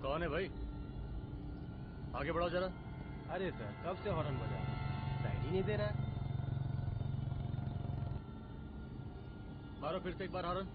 कौन है भाई? आगे बढ़ाओ जरा। अरे सर, कब से हॉर्न बजा रहा है, साइड ही नहीं दे रहा है। मारो फिर से एक बार हॉर्न।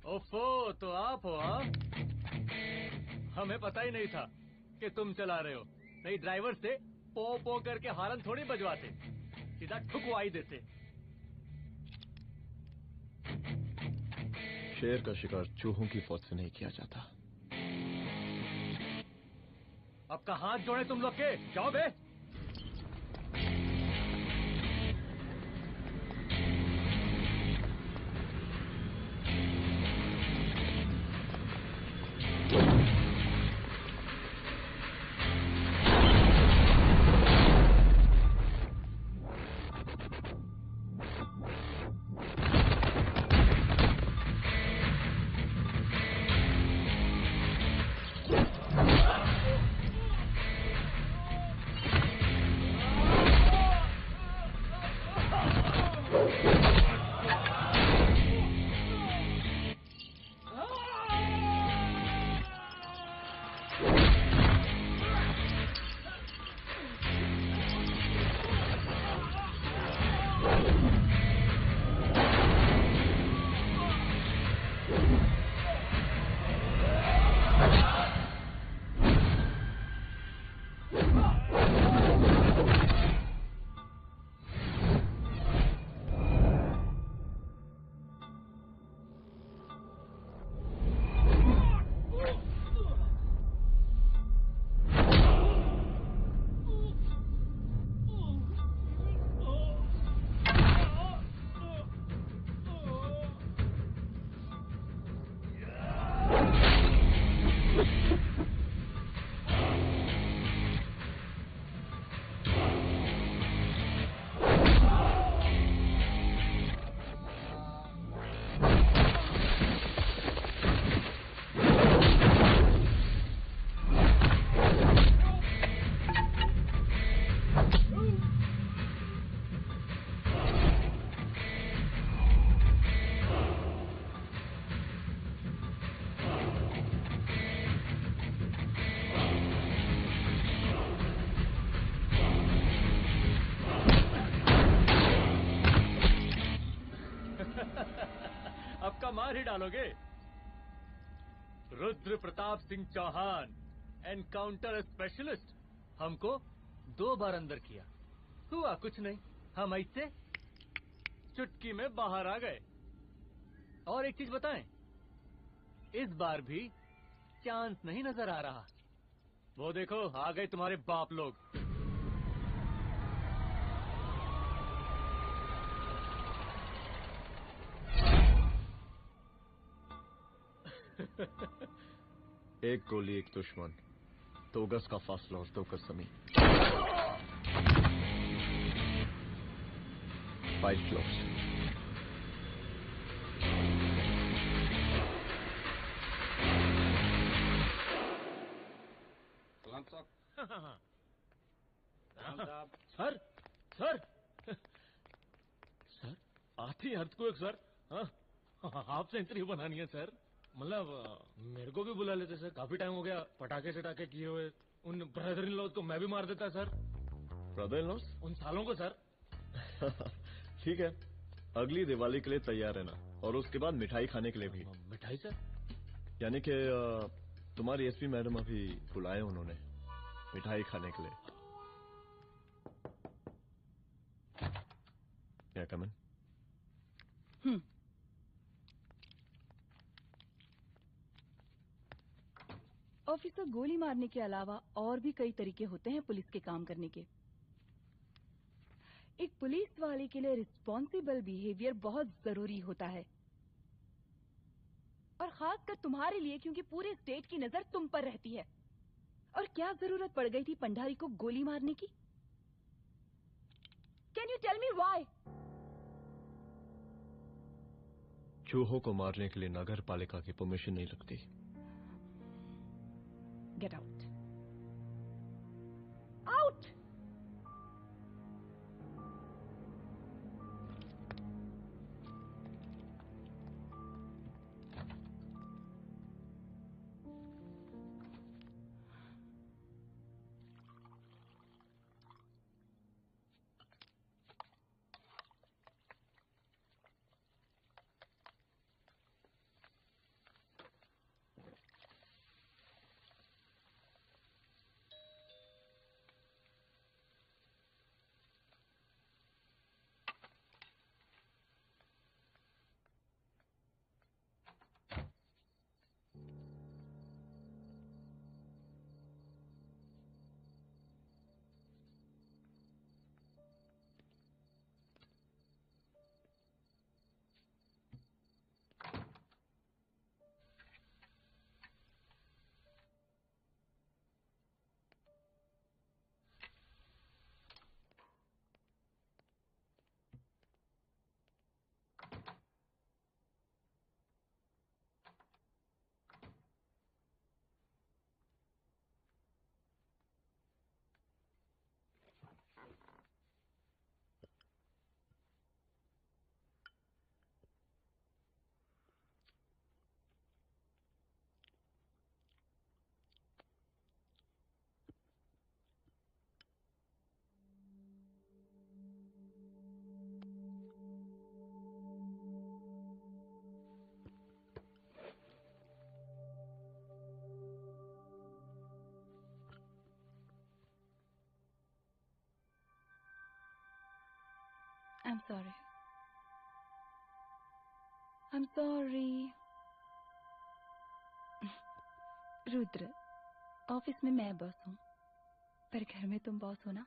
ओफो, तो आप हो? हाँ, हमें पता ही नहीं था कि तुम चला रहे हो। नहीं, ड्राइवर से पो पो करके हॉर्न थोड़ी बजवाते, सीधा ठुकवाई देते। शेर का शिकार चूहों की फौज से नहीं किया जाता। अब का हाथ जोड़े तुम लोग के, जाओ बे। अब का मार ही डालोगे? रुद्र प्रताप सिंह चौहान, एनकाउंटर स्पेशलिस्ट, हमको 2 बार अंदर किया, हुआ कुछ नहीं। हम ऐसे चुटकी में बाहर आ गए। और एक चीज बताएं, इस बार भी चांस नहीं नजर आ रहा। वो देखो, आ गए तुम्हारे बाप लोग। एक गोली एक दुश्मन, 2 गज का फासला और 2 गज जमीन। 5 क्लोज। राम साहब। राम साहब। सर सर सर आती अर्थक्वेक सर। हाँ हाफ सेंचुरी बनानी है सर। मतलब मेरे को भी बुला लेते सर, काफी टाइम हो गया पटाखे चटाखे किए हुए। उन ब्रदर इन लॉज को मैं भी मार देता सर। Brother in loss? उन सालों को सर। ठीक है, अगली दिवाली के लिए तैयार रहना, और उसके बाद मिठाई खाने के लिए भी। मिठाई सर? यानी कि तुम्हारी एसपी मैडम अभी बुलाए उन्होंने मिठाई खाने के लिए। क्या कमन? ऑफिसर, गोली मारने के अलावा और भी कई तरीके होते हैं पुलिस के काम करने के। एक पुलिस वाले के लिए रिस्पॉन्सिबल बिहेवियर बहुत जरूरी होता है, और खासकर तुम्हारे लिए, क्योंकि पूरे स्टेट की नजर तुम पर रहती है। और क्या जरूरत पड़ गई थी पंडारी को गोली मारने की? Can you tell me why? चूहों को मारने के लिए नगर पालिका की परमिशन नहीं लगती। Get out. Out. I'm sorry. I'm sorry. Rudra, office में मैं बॉस हूँ, पर घर में तुम बॉस हो ना?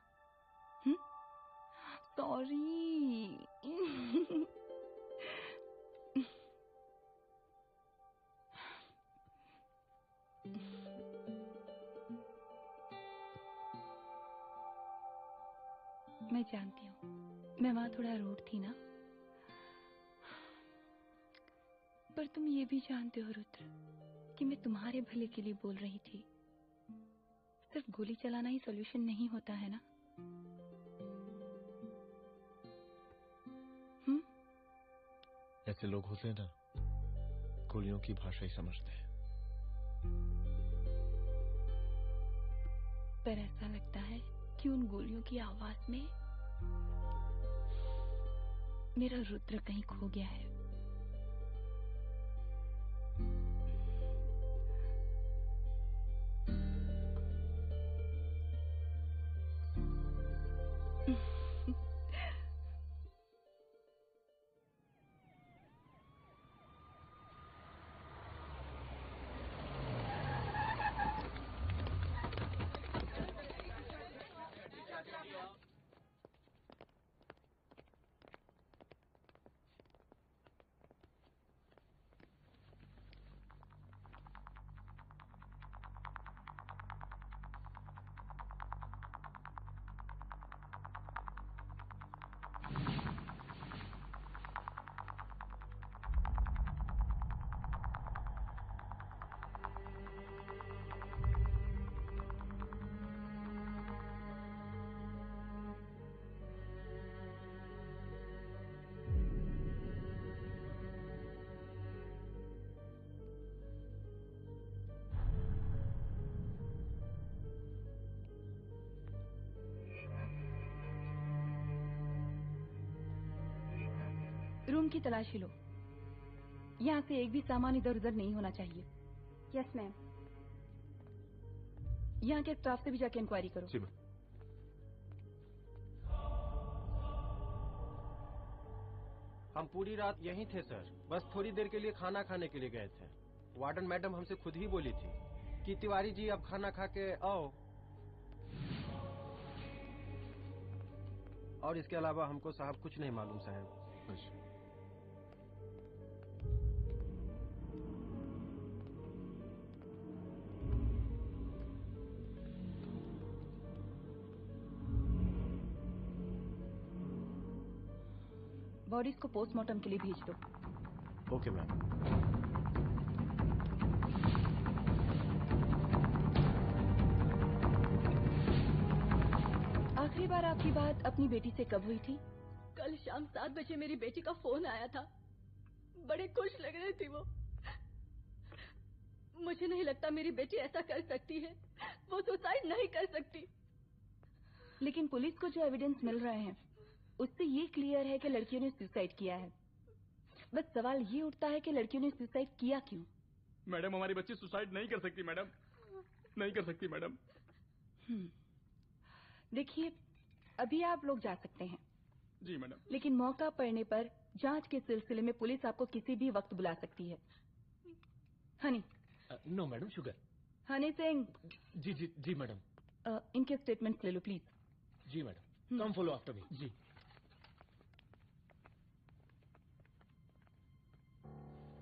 सॉरी। मैं जानती हूँ, मैं वहां थोड़ा रूड थी ना, पर तुम ये भी जानते हो रुद्र कि मैं तुम्हारे भले के लिए बोल रही थी। सिर्फ गोली चलाना ही सॉल्यूशन नहीं होता है ना? ऐसे लोग होते हैं ना, गोलियों की भाषा ही समझते हैं। पर ऐसा लगता है कि उन गोलियों की आवाज में मेरा रुद्र कहीं खो गया है। रूम की तलाशी लो। यहाँ से एक भी सामान इधर उधर नहीं होना चाहिए। Yes ma'am. यहाँ के स्टाफ से भी जाके इंक्वायरी करो। जी मैम। हम पूरी रात यहीं थे सर, बस थोड़ी देर के लिए खाना खाने के लिए गए थे। वार्डन मैडम हमसे खुद ही बोली थी कि तिवारी जी अब खाना खा के आओ, और इसके अलावा हमको साहब कुछ नहीं मालूम साहब। अच्छा। बॉडीज को पोस्टमार्टम के लिए भेज दो। Okay ma'am. आखिरी बार आपकी बात अपनी बेटी से कब हुई थी? कल शाम 7 बजे मेरी बेटी का फोन आया था। बड़े खुश लग रही थी वो। मुझे नहीं लगता मेरी बेटी ऐसा कर सकती है। वो सुसाइड नहीं कर सकती। लेकिन पुलिस को जो एविडेंस मिल रहे हैं उससे ये क्लियर है कि लड़कियों ने सुसाइड किया है। बस सवाल ये उठता है कि लड़कियों ने सुसाइड किया क्यों? मैडम, हमारी बच्ची सुसाइड नहीं कर सकती मैडम, नहीं कर सकती मैडम। देखिए, अभी आप लोग जा सकते हैं। जी मैडम। लेकिन मौका पड़ने पर जांच के सिलसिले में पुलिस आपको किसी भी वक्त बुला सकती है। Honey. No madam, sugar. Honey Singh. जी जी जी मैडम। इनके स्टेटमेंट्स ले लो प्लीज। जी madam, come follow after me. जी।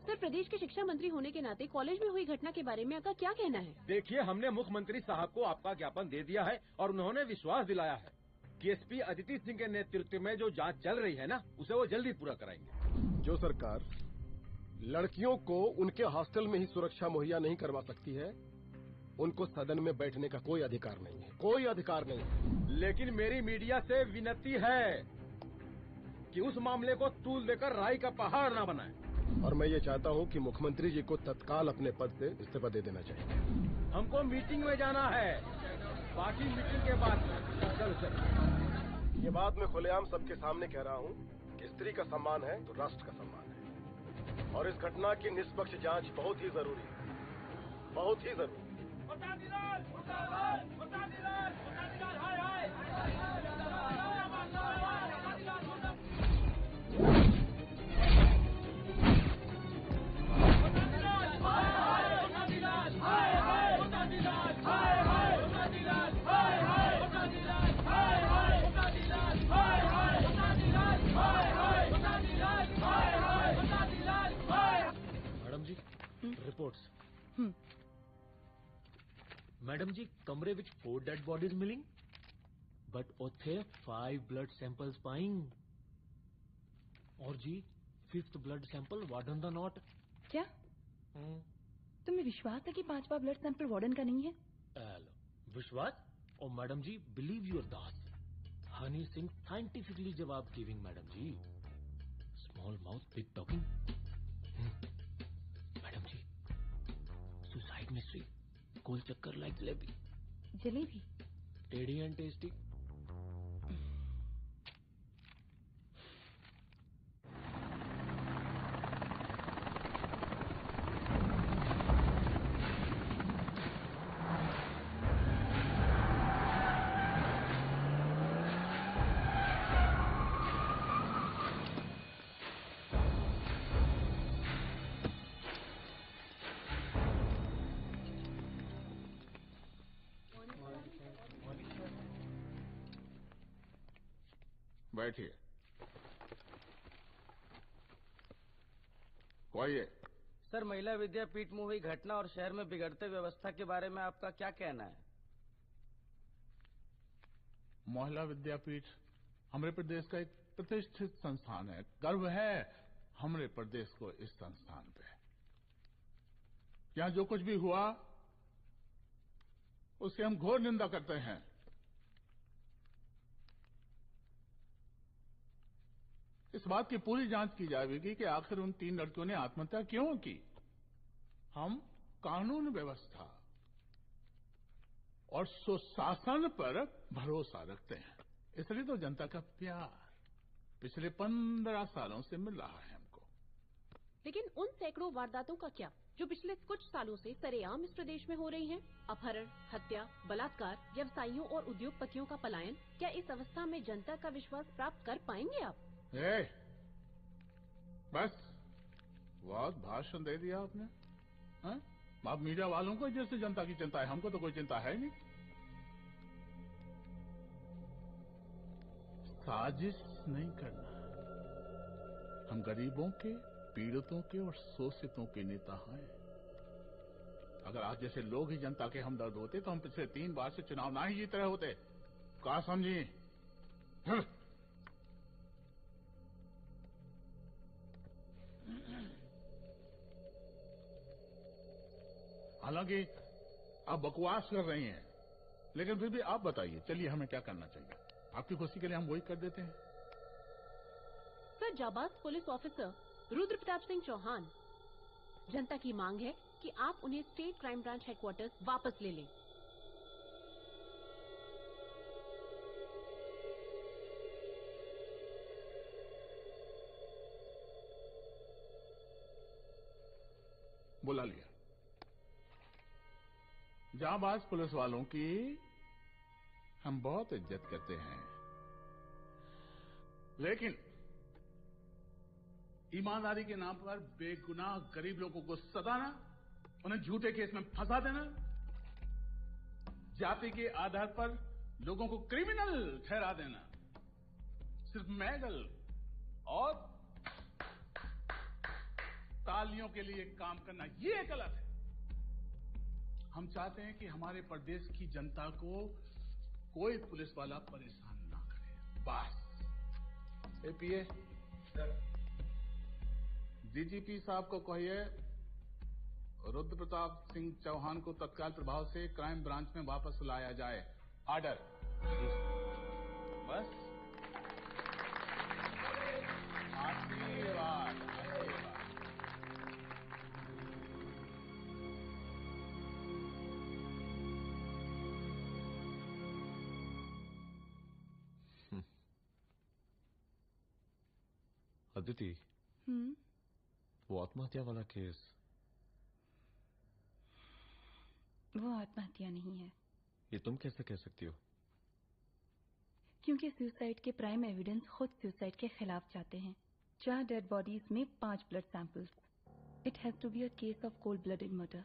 सर, प्रदेश के शिक्षा मंत्री होने के नाते कॉलेज में हुई घटना के बारे में आपका क्या कहना है? देखिए, हमने मुख्यमंत्री साहब को आपका ज्ञापन दे दिया है और उन्होंने विश्वास दिलाया है कि एसपी अदिति सिंह के नेतृत्व में जो जांच चल रही है ना, उसे वो जल्दी पूरा कराएंगे। जो सरकार लड़कियों को उनके हॉस्टल में ही सुरक्षा मुहैया नहीं करवा सकती है, उनको सदन में बैठने का कोई अधिकार नहीं है, कोई अधिकार नहीं है। लेकिन मेरी मीडिया से विनती है कि उस मामले को तूल देकर राई का पहाड़ ना बनाए। और मैं ये चाहता हूँ कि मुख्यमंत्री जी को तत्काल अपने पद से इस्तीफा दे देना चाहिए। हमको मीटिंग में जाना है, बाकी मीटिंग के बाद। चल। ये बात मैं खुलेआम सबके सामने कह रहा हूँ कि स्त्री का सम्मान है तो राष्ट्र का सम्मान है, और इस घटना की निष्पक्ष जांच बहुत ही जरूरी है, बहुत ही जरूरी। मैडम जी, रिपोर्ट्स। मैडम जी, कमरे विच 4 डेड बॉडीज मिलिंग, बट उथे 5 ब्लड सैंपल्स पाइंग। और जी 5th ब्लड सैंपल वार्डन दा नॉट। क्या तुम्हें विश्वास है कि 5वां ब्लड सैंपल वार्डन का नहीं है? विश्वास? और मैडम जी, बिलीव योर दास, हनी सिंह साइंटिफिकली जवाब गिविंग। मैडम जी, small mouth big talking. Madam जी, सुसाइड मिस्ट्री, गोल चक्कर लाइक जलेबी। जलेबी? टेढ़ी एंड टेस्टी। बैठिए। कोई सर, महिला विद्यापीठ में हुई घटना और शहर में बिगड़ते व्यवस्था के बारे में आपका क्या कहना है? महिला विद्यापीठ हमारे प्रदेश का एक प्रतिष्ठित संस्थान है। गर्व है हमारे प्रदेश को इस संस्थान पे। यहाँ जो कुछ भी हुआ उसकी हम घोर निंदा करते हैं। इस बात की पूरी जांच की जाएगी कि आखिर उन 3 लड़कियों ने आत्महत्या क्यों की। हम कानून व्यवस्था और सुशासन पर भरोसा रखते हैं, इसलिए तो जनता का प्यार। पिछले 15 सालों से मिल रहा है हमको। लेकिन उन सैकड़ों वारदातों का क्या जो पिछले कुछ सालों से सरेआम इस प्रदेश में हो रही हैं? अपहरण, हत्या, बलात्कार, व्यवसायियों और उद्योगपतियों का पलायन। क्या इस अवस्था में जनता का विश्वास प्राप्त कर पाएंगे आप? बस बहुत भाषण दे दिया आपने। हाँ? आप मीडिया वालों को जैसे जनता की चिंता है, हमको तो कोई चिंता है नहीं। साजिश नहीं करना। हम गरीबों के, पीड़ितों के और शोषितों के नेता हैं। अगर आज जैसे लोग ही जनता के हमदर्द होते तो हम पिछले 3 बार से चुनाव ना ही जीत रहे होते। क्या समझिए? हालांकि आप बकवास कर रही हैं, लेकिन फिर भी आप बताइए, चलिए हमें क्या करना चाहिए? आपकी खुशी के लिए हम वही कर देते हैं। सर, जाबाज पुलिस ऑफिसर रुद्र प्रताप सिंह चौहान, जनता की मांग है कि आप उन्हें स्टेट क्राइम ब्रांच हेडक्वार्टर्स वापस ले लें। बुला लिया। जाबाज पुलिस वालों की हम बहुत इज्जत करते हैं, लेकिन ईमानदारी के नाम पर बेगुनाह गरीब लोगों को सताना, उन्हें झूठे केस में फंसा देना, जाति के आधार पर लोगों को क्रिमिनल ठहरा देना, सिर्फ मैगल और तालियों के लिए काम करना, ये गलत है। हम चाहते हैं कि हमारे प्रदेश की जनता को कोई पुलिस वाला परेशान ना करे, बस। एपीए डीजीपी साहब को कहिए रुद्र प्रताप सिंह चौहान को तत्काल प्रभाव से क्राइम ब्रांच में वापस लाया जाए। ऑर्डर। बस। आशीर्वाद। अदिति, वो आत्महत्या वाला केस, वो आत्महत्या नहीं है। ये तुम कैसे कह सकती हो? क्योंकि सुसाइड के प्राइम एविडेंस खुद सुसाइड के खिलाफ जाते हैं। 4 डेड बॉडीज में 5 blood samples. It has to be a case of cold blooded murder.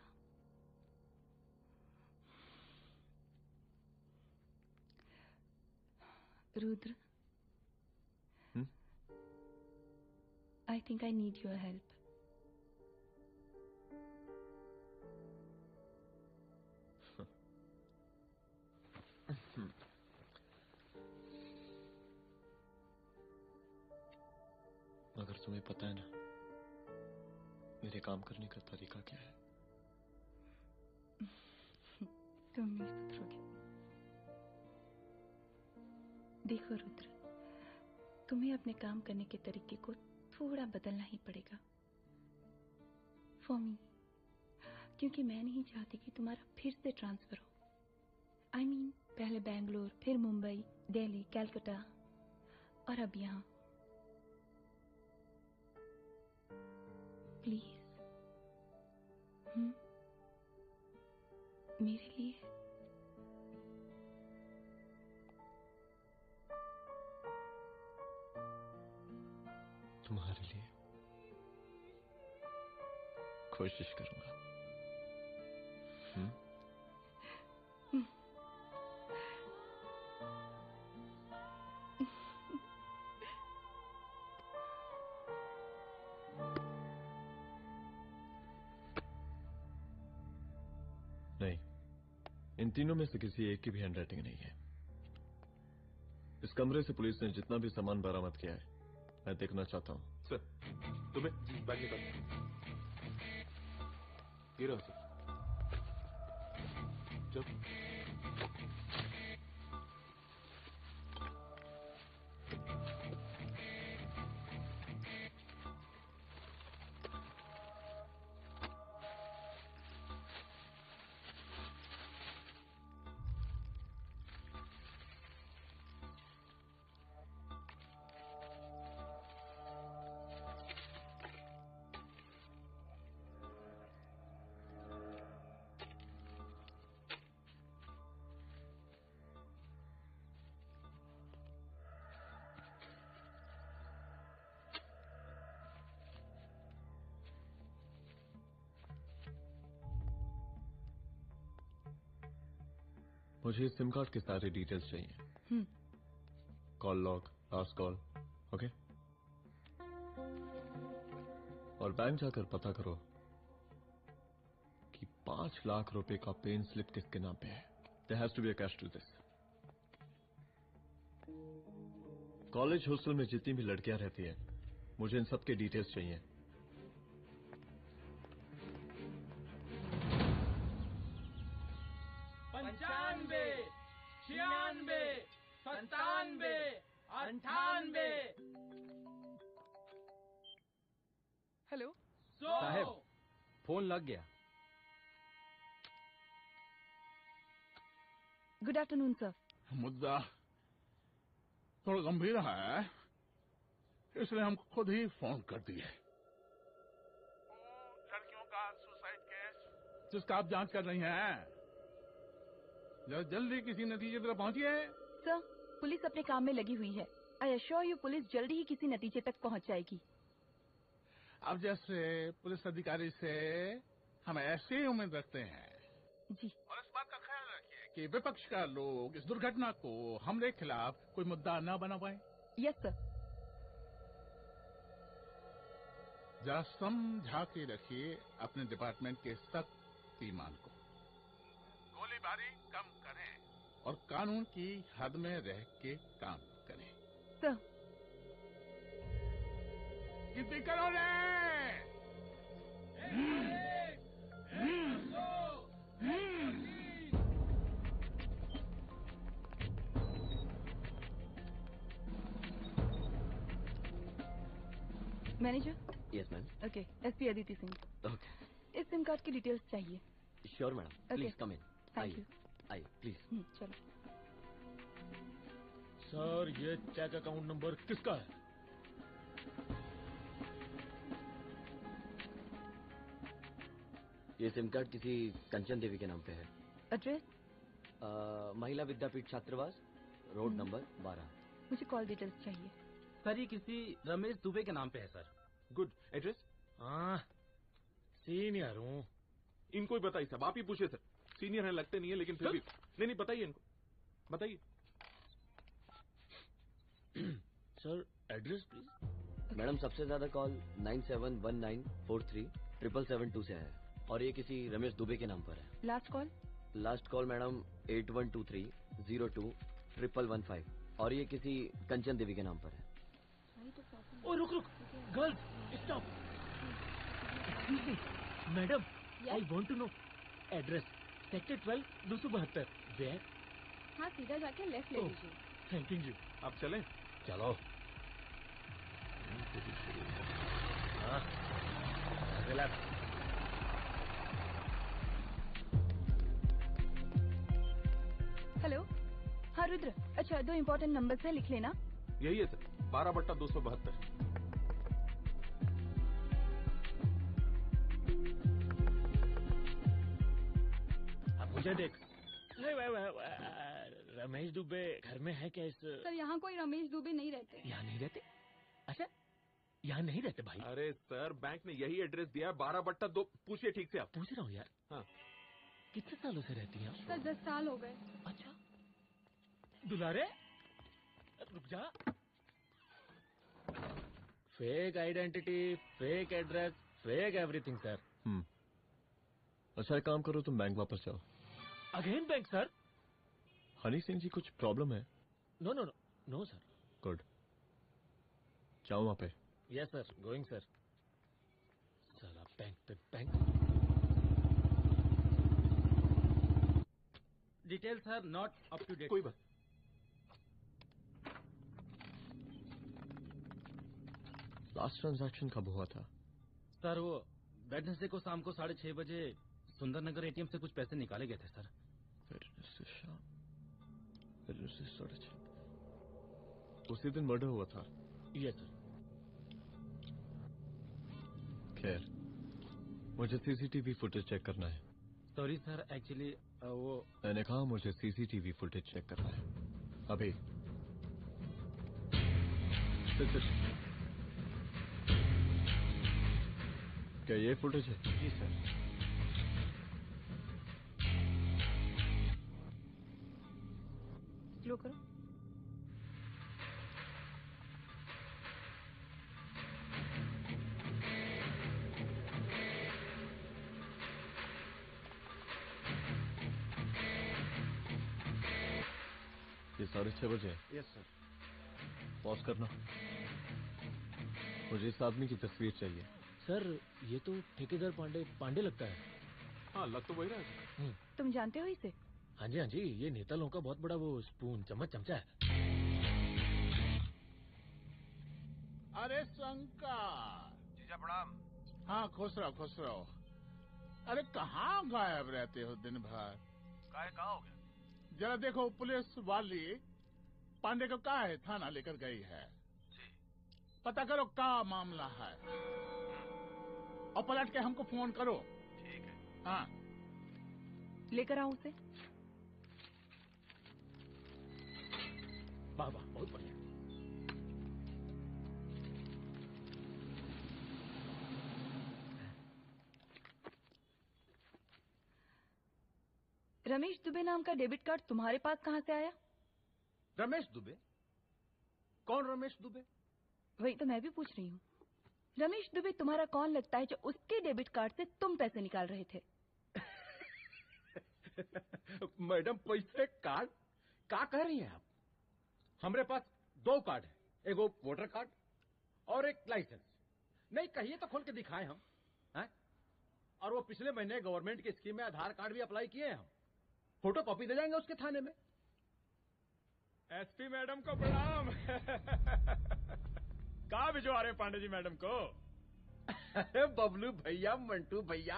Rudra, I think I need your help. मगर तुम्हें पता है ना मेरे काम करने का तरीका क्या है? तुम नहीं सुधरोगे। देखो रुद्र, तुम्हें अपने काम करने के तरीके को थोड़ा बदलना ही पड़ेगा। फॉर मी, क्योंकि मैं नहीं चाहती कि तुम्हारा फिर से ट्रांसफर हो। I mean, पहले बेंगलोर, फिर मुंबई, दिल्ली, कलकत्ता और अब यहाँ। प्लीज, मेरे लिए। तुम्हारे लिए कोशिश करूंगा। नहीं, इन तीनों में से किसी एक की भी हैंडराइटिंग नहीं है। इस कमरे से पुलिस ने जितना भी सामान बरामद किया है, मैं देखना चाहता हूँ। सर, तुम्हें बैग निकाल। ये रहा सर। जब मुझे सिम कार्ड के सारे डिटेल्स चाहिए। Call log, last call, okay. और बैंक जाकर पता करो कि 5 लाख रुपए का पेन स्लिप किसके नाम पे है। There has to be a cash to this. College hostel में जितनी भी लड़कियां रहती हैं, मुझे इन सब के डिटेल्स चाहिए। 95, 96, 97, 98। हेलो साहब, फोन लग गया। Good afternoon sir. मुद्दा थोड़ा गंभीर है, इसलिए हम खुद ही फोन कर दिए। लड़कियों का सुसाइड केस जिसका आप जांच कर रही हैं, जल्दी किसी नतीजे तक पहुंचिए। सर, पुलिस अपने काम में लगी हुई है। आई एश्योर यू पुलिस जल्दी ही किसी नतीजे तक पहुंच जाएगी। अब जैसे पुलिस अधिकारी से हम ऐसे ही उम्मीद रखते हैं जी। और इस बात का ख्याल रखिए कि विपक्ष का लोग इस दुर्घटना को हमरे खिलाफ कोई मुद्दा न बना पाए। Yes sir. जरा समझा के रखिए अपने डिपार्टमेंट के शक्तिमान को। गोलीबारी कम करें और कानून की हद में रह के काम करें। सर। कितनी करो रे? Manager. Yes ma'am. Okay, SP Aditi Singh. Okay. इस सिम कार्ड की डिटेल्स चाहिए। Sure madam, please come in. Thank you. आइए प्लीज। चलो। सर, ये चेक अकाउंट नंबर किसका है? ये सिम कार्ड किसी कंचन देवी के नाम पे है। एड्रेस? महिला विद्यापीठ छात्रावास, रोड नंबर 12। मुझे कॉल डिटेल्स चाहिए। सर, ये किसी रमेश दुबे के नाम पे है सर। गुड। एड्रेस? हाँ, सीनियर हूँ। इनको ही बताइए साहब, आप ही पूछिए सर। सीनियर है लगते नहीं है, लेकिन फिर भी नहीं बताइए इनको, बताइए। Sir, address please. मैडम, सबसे ज्यादा कॉल 9719437772 से है और ये किसी रमेश दुबे के नाम पर है। Last call? Last call madam 8123021115 और ये किसी कंचन देवी के नाम पर है। ओ रुक, girls stop. Madam, I want to know address. Sector 12 272। Where? हाँ, सीधा जाके लेफ्ट ले लीजिए। Thank you. आप चलें? चलो। हाँ, रिलैक्स। हेलो। हाँ रुद्र, अच्छा 2 इम्पोर्टेंट नंबर्स हैं, लिख लेना। यही है सर, 12/272। अब मुझे देख। रमेश दुबे घर में है क्या? सर, यहाँ कोई रमेश दुबे नहीं रहते। यहाँ नहीं रहते? अच्छा, यहाँ नहीं रहते भाई? अरे सर, बैंक ने यही एड्रेस दिया है, 12/2। पूछिए ठीक से आप। पूछ रहा हूँ यार। हाँ। कितने सालों से रहती हैं? सर, 10 साल हो गए। अच्छा। दुलारे, रुक जा। Fake identity, fake address, fake everything sir. अच्छा, एक काम करो, तुम बैंक वापस जाओ। Again bank sir? Honey Singh ji, कुछ प्रॉब्लम है? No no no no sir. Good, जाओ वहां पे। Yes sir, going sir. साला बैंक पे bank. Detail sir not up to date. कोई बात। लास्ट ट्रांजैक्शन कब हुआ था? सर, वो वेडनेसडे को शाम को 6:30 बजे सुंदरनगर एटीएम से कुछ पैसे निकाले गए थे सर। वेडनेसडे शाम, वेडनेसडे 6:30। उसी दिन मर्डर हुआ था? Yes sir. खैर, मुझे सीसीटीवी फुटेज चेक करना है। सॉरी सर, एक्चुअली वो मैंने कहा मुझे सीसीटीवी फुटेज चेक करना है अभी। क्या ये फुटेज है? जी सर। स्लो करो। ये 6:30 बजे है। Yes sir. पॉज करना। मुझे इस आदमी की तस्वीर चाहिए। सर ये तो ठेकेदार पांडे लगता है। हाँ लग तो वही रहा है। तुम जानते हो इसे? हाँ जी, ये नेता लोगों का बहुत बड़ा वो स्पून चमचा है। अरे शंकर। जीजा प्रणाम। हाँ खुश रहो। अरे कहाँ गायब रहते हो दिन भर? कहाँ हो गया? जरा देखो पुलिस वाली पांडे को कहा है थाना लेकर गई है। जी। पता करो क्या मामला है और पलट के हमको फोन करो। ठीक है। हाँ लेकर आओ उसे। वाह बहुत बढ़िया। रमेश दुबे नाम का डेबिट कार्ड तुम्हारे पास कहाँ से आया? रमेश दुबे? कौन रमेश दुबे? वही तो मैं भी पूछ रही हूँ। रमेश दुबे तुम्हारा कौन लगता है जो उसके डेबिट कार्ड से तुम पैसे निकाल रहे थे? मैडम पैसे कार्ड क्या कह रही हैं आप? हमारे पास 2 कार्ड है, एक वो वोटर कार्ड और एक लाइसेंस। नहीं कहिए तो खोल के दिखाएं हम हैं? और वो पिछले महीने गवर्नमेंट की स्कीम में आधार कार्ड भी अप्लाई किए हैं हम। फोटो कॉपी दे जाएंगे उसके थाने में। एसपी मैडम को प्रणाम। कहाँ भिजवा रहे पांडे जी मैडम को? अरे बबलू भैया, मंटू भैया,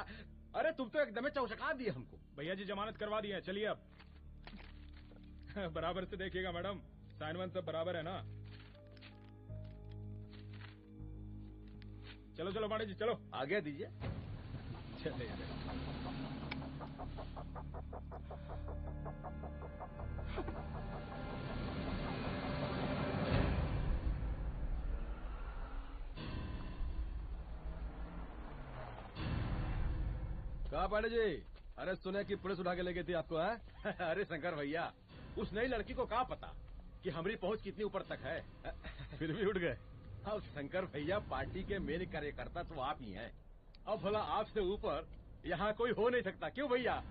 अरे तुम तो एकदम चौचका दिए हमको। भैया जी जमानत करवा दिए हैं, चलिए अब। बराबर से देखिएगा मैडम, साइन वन सब बराबर है ना? चलो पांडे जी चलो आगे दीजिए। चले कहा पांडे जी? अरे सुने कि पुलिस उठा के ले गई थी आपको है? अरे शंकर भैया, उस नई लड़की को क्या पता कि हमारी पहुंच कितनी ऊपर तक है। फिर भी उठ गए। अब शंकर भैया पार्टी के मेन कार्यकर्ता तो आप ही हैं। अब भला आपसे ऊपर यहाँ कोई हो नहीं सकता, क्यों भैया?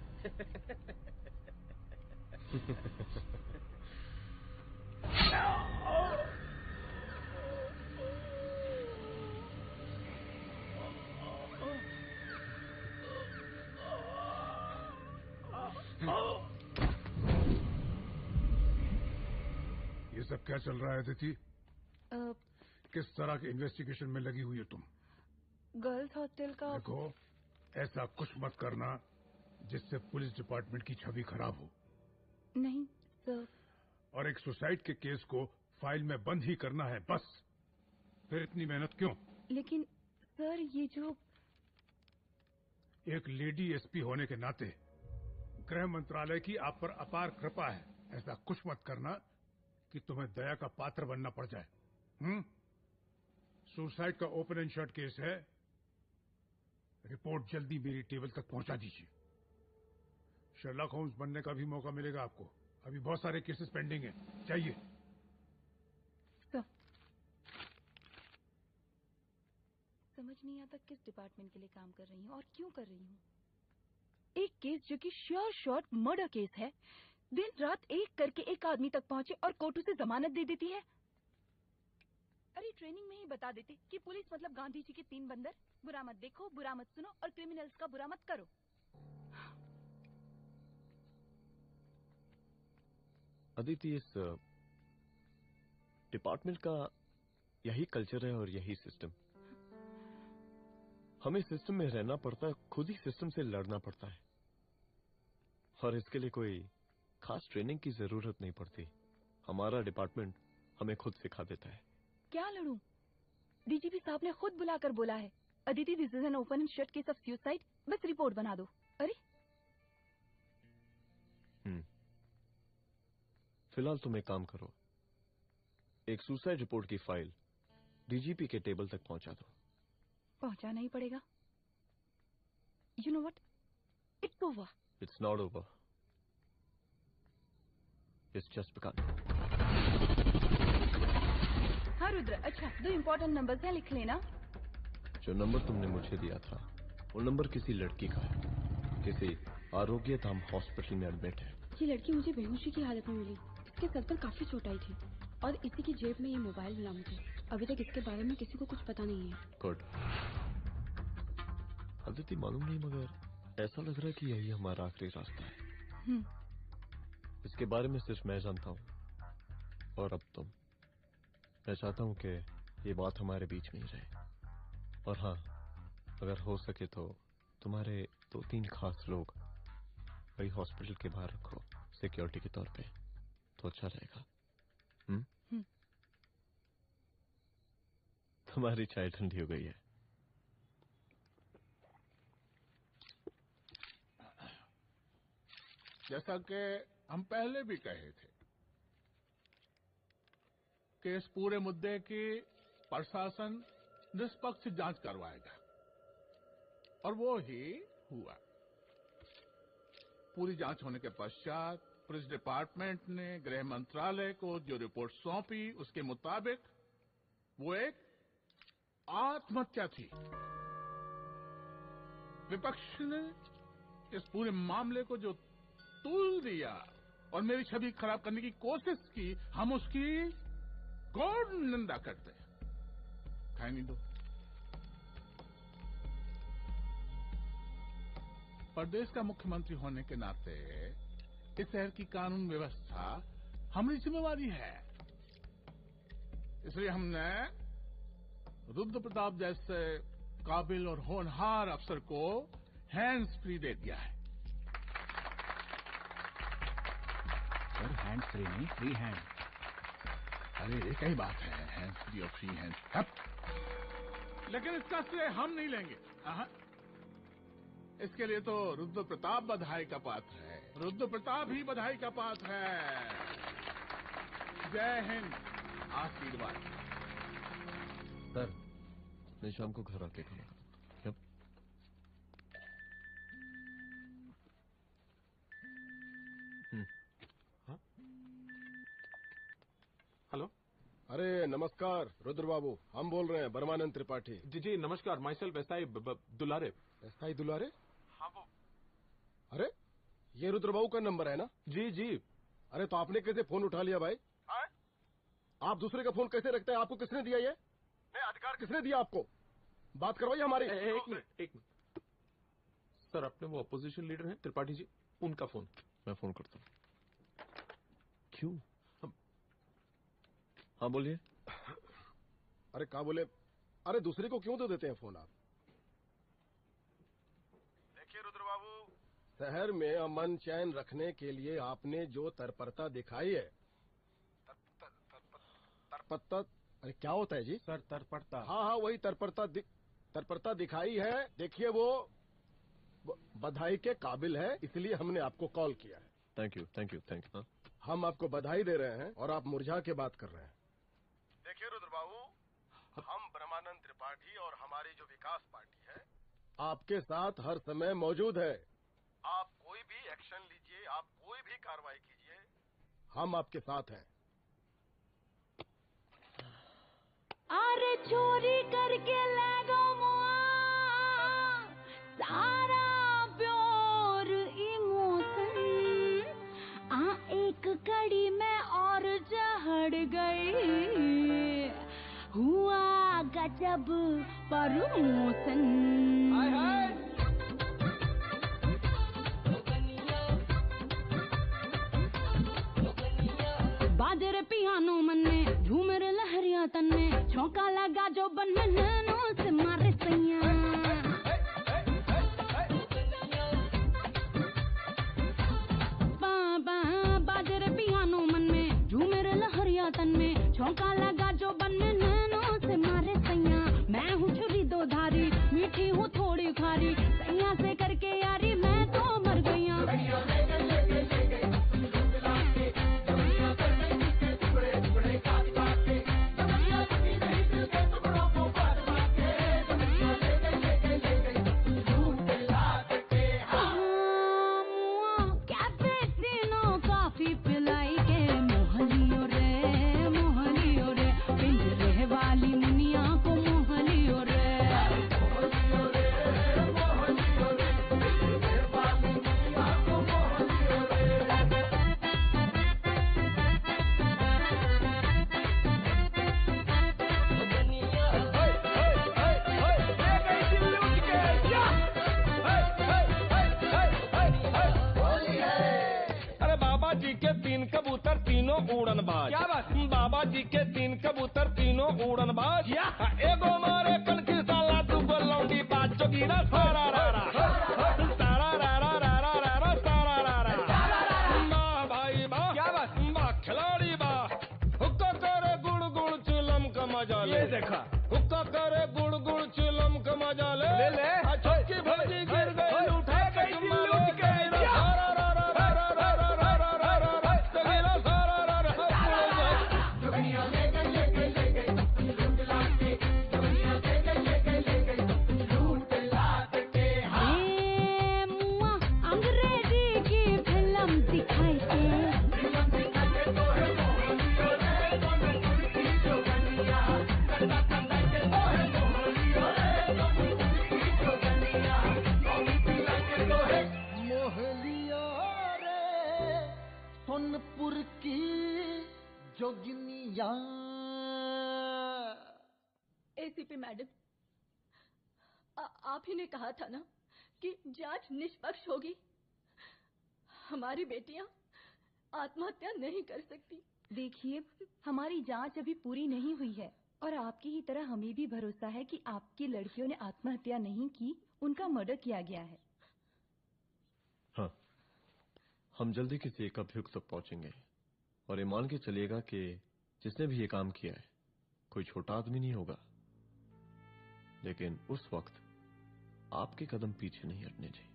ये सब क्या चल रहा है अदिति? किस तरह के इन्वेस्टिगेशन में लगी हुई है तुम? गर्ल्स हॉस्टल का। देखो ऐसा कुछ मत करना जिससे पुलिस डिपार्टमेंट की छवि खराब हो। नहीं सर। और एक सुसाइड के केस को फाइल में बंद ही करना है बस। फिर इतनी मेहनत क्यों? लेकिन सर ये जो एक लेडी एसपी होने के नाते गृह मंत्रालय की आप पर अपार कृपा है। ऐसा कुछ मत करना कि तुम्हें दया का पात्र बनना पड़ जाए। सुसाइड का ओपन एंड शट केस है। रिपोर्ट जल्दी मेरी टेबल तक पहुंचा दीजिए। शर्लॉक होम्स बनने का भी मौका मिलेगा आपको। अभी बहुत सारे केसेस पेंडिंग हैं। चाहिए। समझ नहीं आता किस डिपार्टमेंट के लिए काम कर रही हूँ और क्यों कर रही हूँ। एक केस जो कि श्योर शॉट मर्डर केस है, दिन रात एक करके एक आदमी तक पहुंचे और कोर्ट उसे जमानत दे देती है। अरे ट्रेनिंग में ही बता देते कि पुलिस मतलब गांधी जी के 3 बंदर, बुरा मत देखो, बुरा मत सुनो और क्रिमिनल्स का बुरा मत करो। अदिति, इस डिपार्टमेंट का यही कल्चर है और यही सिस्टम। हमें सिस्टम में रहना पड़ता है, खुद ही सिस्टम से लड़ना पड़ता है और इसके लिए कोई खास ट्रेनिंग की जरूरत नहीं पड़ती। हमारा डिपार्टमेंट हमें खुद सिखा देता है। क्या लड़ूं? डीजीपी साहब ने खुद बुलाकर बोला है, Aditi this is an open and shut case of suicide, बस रिपोर्ट बना दो। अरे फिलहाल तुम एक काम करो, एक सुसाइड रिपोर्ट की फाइल डीजीपी के टेबल तक पहुंचा दो। पहुंचाना ही पड़ेगा। You know what, it's over. It's not over. It's just begun. हाँ रुद्र, अच्छा 2 इम्पोर्टेंट नंबर्स हैं, लिख लेना। जो नंबर तुमने मुझे दिया था वो नंबर किसी लड़की का है, किसी आरोग्य धाम हॉस्पिटल में एडमिट है। ये लड़की मुझे बेहोशी की हालत में मिली। इसके सर पर काफी चोट आई थी और इसी की जेब में ये मोबाइल मिला मुझे। अभी तक इसके बारे में किसी को कुछ पता नहीं है। गुड। अदिति मालूम नहीं, मगर ऐसा लग रहा है कि यही हमारा आखिरी रास्ता है। इसके बारे में सिर्फ मैं जानता हूँ और अब तुम। मैं चाहता हूँ कि ये बात हमारे बीच में ही रहे। और हाँ, अगर हो सके तो तुम्हारे 2-3 खास लोग वही हॉस्पिटल के बाहर रखो सिक्योरिटी के तौर पे, तो अच्छा रहेगा। तुम्हारी चाय ठंडी हो गई है। जैसा कि हम पहले भी कहे थे कि इस पूरे मुद्दे की प्रशासन निष्पक्ष जांच करवाएगा, और वो ही हुआ। पूरी जांच होने के पश्चात पुलिस डिपार्टमेंट ने गृह मंत्रालय को जो रिपोर्ट सौंपी, उसके मुताबिक वो एक आत्महत्या थी। विपक्ष ने इस पूरे मामले को जो तूल दिया और मेरी छवि खराब करने की कोशिश की, हम उसकी घोर निंदा करते हैं। खाई दो। प्रदेश का मुख्यमंत्री होने के नाते इस शहर की कानून व्यवस्था हमारी जिम्मेवारी है। इसलिए हमने रुद्र प्रताप जैसे काबिल और होनहार अफसर को हैंड्स फ्री दे दिया है। सर हैंड्स फ्री नहीं, फ्री हैंड। अरे एक ही बात है, हैंड्स फ्री और फ्री हैंड्स। लेकिन इसका श्रेय हम नहीं लेंगे। इसके लिए तो रुद्र प्रताप बधाई का पात्र है। रुद्र प्रताप ही बधाई का पात्र है। जय हिंद। आशीर्वाद। सर मैं शाम को घर आके खाना खाऊंगा। हेलो। अरे नमस्कार रुद्र बाबू, हम बोल रहे हैं ब्रह्मानंद त्रिपाठी। जी जी नमस्कार। My self SI Dulare. SI दुलारे? हाँ वो। अरे ये रुद्र बाबू का नंबर है ना? जी जी। अरे तो आपने कैसे फोन उठा लिया भाई? आप दूसरे का फोन कैसे रखते हैं? आपको किसने दिया ये? नहीं, अधिकार किसने दिया आपको? बात करवाइए हमारी। एक मिनट। सर अपने वो अपोजिशन लीडर हैं त्रिपाठी जी, उनका फोन। मैं फोन करता हूँ। क्यों? हाँ बोलिए। अरे क्या बोले? अरे दूसरे को क्यों दे देते हैं फोन आप? देखिए रुद्र बाबू, शहर में अमन चैन रखने के लिए आपने जो तत्परता दिखाई है। तत्परता? अरे क्या होता है जी? सर तत्परता। हाँ वही तत्परता दिखाई है। देखिए वो बधाई के काबिल है, इसलिए हमने आपको कॉल किया है। Thank you. हम आपको बधाई दे रहे हैं और आप मुरझा के बात कर रहे हैं। देखिए रुद्र बाबू, हम ब्रह्मानंद त्रिपाठी और हमारी जो विकास पार्टी है आपके साथ हर समय मौजूद है। आप कोई भी एक्शन लीजिए, आप कोई भी कार्रवाई कीजिए, हम आपके साथ हैं। अरे चोरी करके ले गो सारा प्योर इमोशन, एक कड़ी में और चढ़ गई, हुआ गजब प्रमोशन। बाजरे पियानो मन में, झूमर लहरिया तन में, झोंका लगा जो बन में नैनो से मारे सैया। बाजरे पियानो मन में, झूमर लहरिया तन में, झोंका लगा जो बन में नैनो से मारे सैया। मैं हूँ छुरी दो धारी, मीठी हूँ थोड़ी खारी, सैया से करके यारी मैं तो मर गईया। कैपेचिनो कॉफी पिलाई के उड़न बाज। क्या बात? बाबा जी के 3 कबूतर तीनों उड़न बाज। एगो मारे कनकी साला दूगो लौंडी बाज। जोगीरा सारा रारा सारा रारा रारा रारा सारा रारा। वाह भाई वाह, क्या बात? वाह खिलाड़ी वाह। हुक्का करे गुड़ गुड़ चिलम का मजा ले। ये देखा, हुक्का करे गुड़ गुड़ चिलम का मजा ले। ले ले। छक्की भौजी गिर गई उठा के चुम्मा ले। जोगिनिया। एसीपी मैडम, आप ही ने कहा था ना कि जांच निष्पक्ष होगी। हमारी बेटियां आत्महत्या नहीं कर सकती। देखिए, हमारी जांच अभी पूरी नहीं हुई है और आपकी ही तरह हमें भी भरोसा है कि आपकी लड़कियों ने आत्महत्या नहीं की, उनका मर्डर किया गया है। हाँ, हम जल्दी किसी एक अभियुक्त तक पहुंचेंगे और ये मान के चलिएगा कि जिसने भी ये काम किया है कोई छोटा आदमी नहीं होगा। लेकिन उस वक्त आपके कदम पीछे नहीं हटने चाहिए।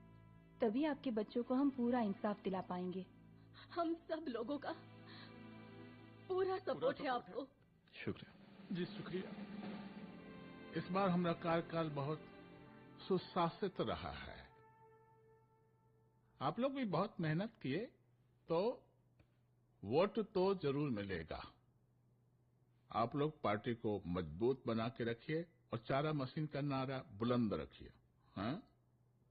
तभी आपके बच्चों को हम पूरा इंसाफ दिला पाएंगे। हम सब लोगों का पूरा सपोर्ट है आपको। शुक्रिया जी, शुक्रिया। इस बार हमारा कार्यकाल बहुत सुशासित रहा है। आप लोग भी बहुत मेहनत किए तो वोट तो जरूर मिलेगा। आप लोग पार्टी को मजबूत बना के रखिए और चारा मशीन का नारा बुलंद रखिए। हाँ?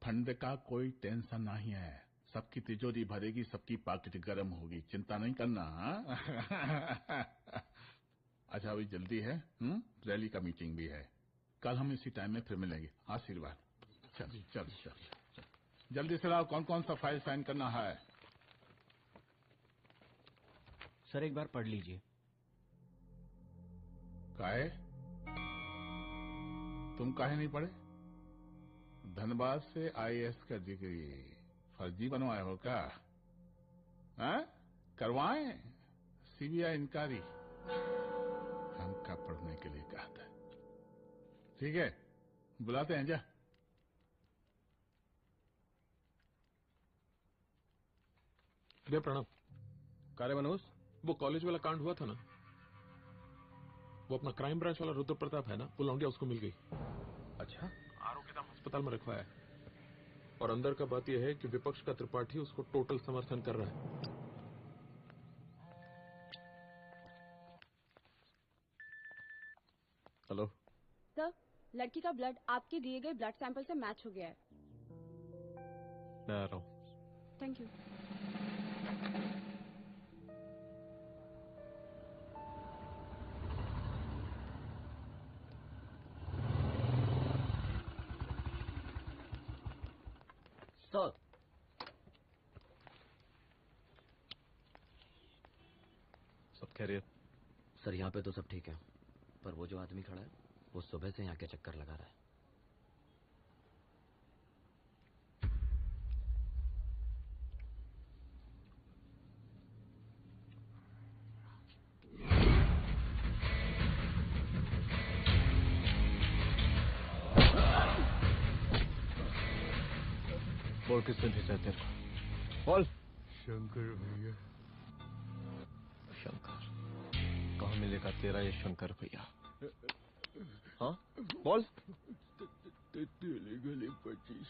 फंड का कोई टेंशन नहीं है। सबकी तिजोरी भरेगी, सबकी पॉकेट गर्म होगी, चिंता नहीं करना। हाँ? अच्छा, अभी जल्दी है, रैली का मीटिंग भी है। कल हम इसी टाइम में फिर मिलेंगे। आशीर्वाद। चल चल चल जल्दी से लाओ, कौन कौन सा फाइल साइन करना है। सर एक बार पढ़ लीजिए। काहे? तुम काहे नहीं पढ़े? धनबाद से आईएएस का डिग्री फर्जी बनवाए हो क्या? करवाएं सीबीआई इंक्वायरी। हमका पढ़ने के लिए कहा था। ठीक है, बुलाते हैं। जा भैया प्रणाम। कार्य मनोज, वो कॉलेज वाला कांड हुआ था ना, वो अपना क्राइम ब्रांच वाला रुद्र प्रताप है ना, वो लौंडिया उसको मिल गई। अच्छा? आरोपी नाम अस्पताल में रखवाया है और अंदर का बात यह है कि विपक्ष का त्रिपाठी उसको टोटल समर्थन कर रहा है। हेलो सर, लड़की का ब्लड आपके दिए गए ब्लड सैंपल से मैच हो गया है। मैं आ रहा हूँ। Thank you. सर, सब खैरियत? सर यहाँ पे तो सब ठीक है, पर वो जो आदमी खड़ा है वो सुबह से यहाँ के चक्कर लगा रहा है। बोल, किसने भेजा तेरे को? बोल। शंकर भैया। शंकर? कहाँ मिलेगा तेरा ये शंकर भैया? हाँ बोल। गली 25।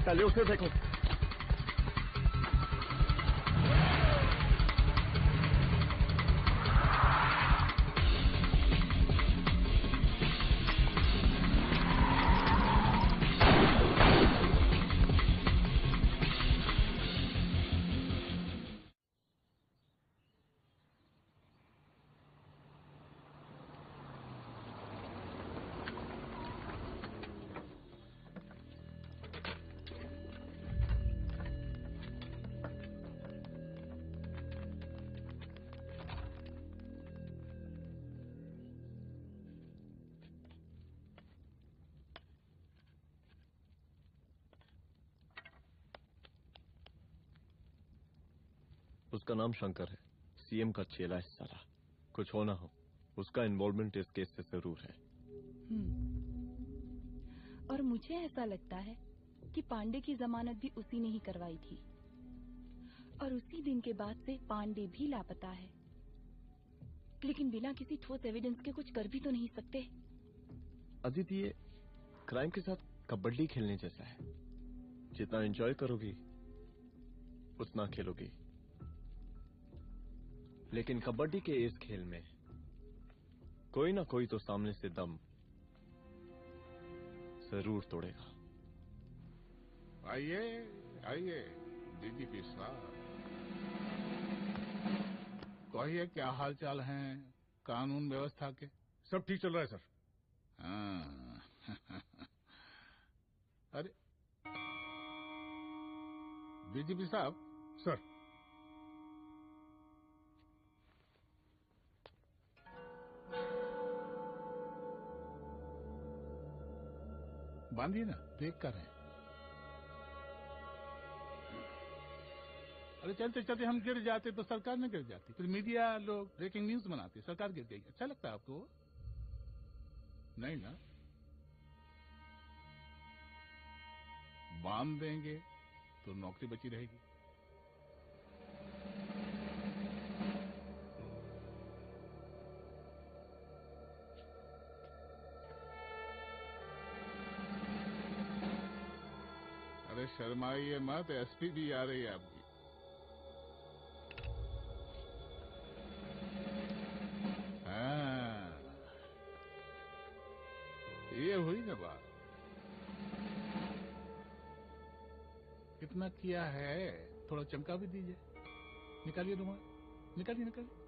पहले उसे देखो। उसका नाम शंकर है, सीएम का चेला है साला। कुछ हो ना हो, उसका इन्वॉल्वमेंट इस केस से जरूर है। और मुझे ऐसा लगता है कि पांडे की जमानत भी उसी ने ही करवाई थी, और उसी दिन के बाद से पांडे भी लापता है। लेकिन बिना किसी ठोस एविडेंस के कुछ कर भी तो नहीं सकते। अदिति, ये क्राइम के साथ कबड्डी खेलने जैसा है। जितना एंजॉय करोगी उतना खेलोगी, लेकिन कबड्डी के इस खेल में कोई ना कोई तो सामने से दम जरूर तोड़ेगा। आइए आइए डीजीपी साहब, कहिए क्या हाल चाल हैं कानून व्यवस्था के? सब ठीक चल रहा है सर। हाँ। अरे डीजीपी साहब। सर। बांधिए ना, देख कर हैं। अरे चलते चलते हम गिर जाते तो सरकार न गिर जाती, फिर मीडिया लोग ब्रेकिंग न्यूज बनाते, सरकार गिर गई। अच्छा लगता है आपको? नहीं ना। बांध देंगे तो नौकरी बची रहेगी। अरे शर्माइए मत, एसपी भी आ रही है आपकी। हाँ, ये हुई ना बात। कितना किया है, थोड़ा चमका भी दीजिए। निकालिए रुमाल, निकालिए निकालिए।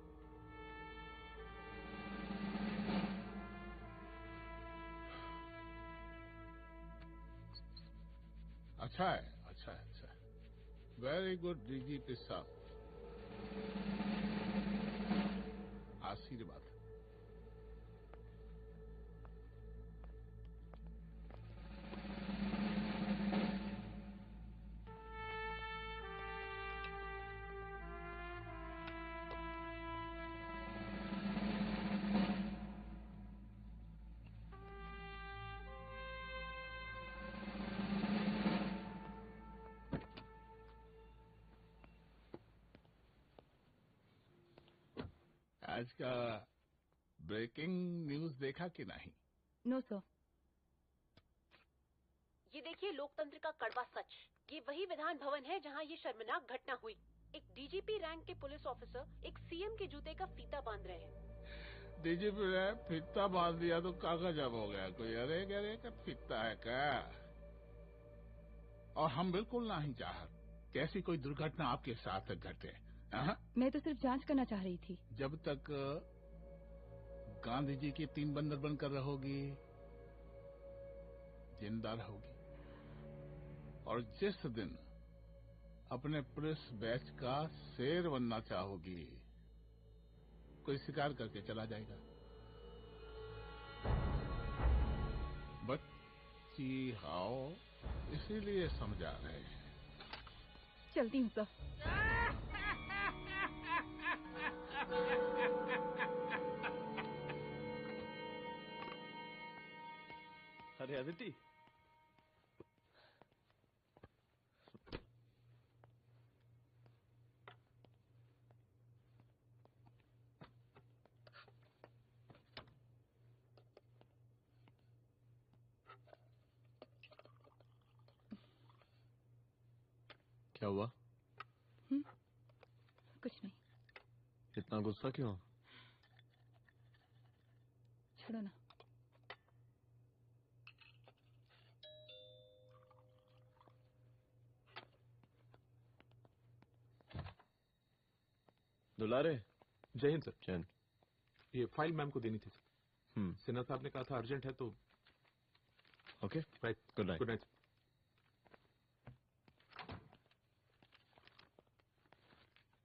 अच्छा है, अच्छा है, अच्छा है। वेरी गुड डीजीपी साहब, आशीर्वाद। आज का ब्रेकिंग न्यूज देखा कि नहीं? No sir. ये देखिए लोकतंत्र का कड़वा सच। ये वही विधान भवन है जहाँ ये शर्मनाक घटना हुई। एक डीजीपी रैंक के पुलिस ऑफिसर एक सीएम के जूते का फीता बांध रहे हैं। डीजीपी ने फीता बांध दिया तो कागज अब हो गया कोई? अरे गरे का फीता है क्या? और हम बिल्कुल नहीं चाहते कि ऐसी कोई दुर्घटना आपके साथ घटे। मैं तो सिर्फ जांच करना चाह रही थी। जब तक गांधी जी की 3 बंदर बनकर रहोगी, जिंदा रहोगी। और जिस दिन अपने पुलिस बैच का शेर बनना चाहोगी, कोई शिकार करके चला जाएगा। बच्ची हाओ, इसीलिए समझा रहे हैं। चलती हूँ सर। अरे अदिति, क्या हुआ? कुछ नहीं। इतना गुस्सा क्यों? छोड़ो ना। दुलारे। जय हिंद सर। जय हिंद। ये फाइल मैम को देनी थी सर। सिन्हा साहब ने कहा था अर्जेंट है तो। Okay right. Good night. Good night.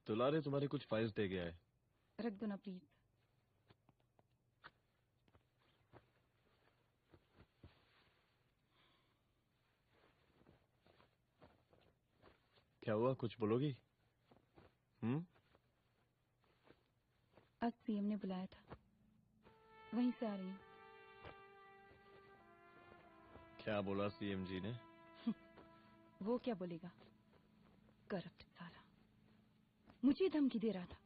दुलारे तुम्हारी कुछ फाइल्स दे गया है। रख दो ना प्लीज। क्या हुआ, कुछ बोलोगी? आज सीएम ने बुलाया था, वहीं से आ रही हूँ। क्या बोला सीएम जी ने? वो क्या बोलेगा, करप्ट साला, मुझे धमकी दे रहा था।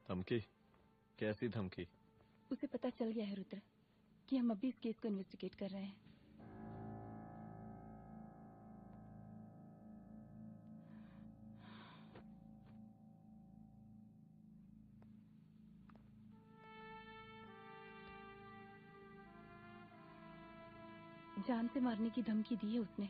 धमकी? कैसी धमकी? उसे पता चल गया है रुद्र कि हम अभी इस केस को इन्वेस्टिगेट कर रहे हैं। जान से मारने की धमकी दी है उसने।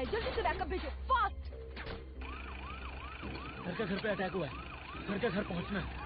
जल्दी से बैकअप भेजो, फास्ट। घर के घर पे अटैक हुआ है, घर के घर पहुंचना है।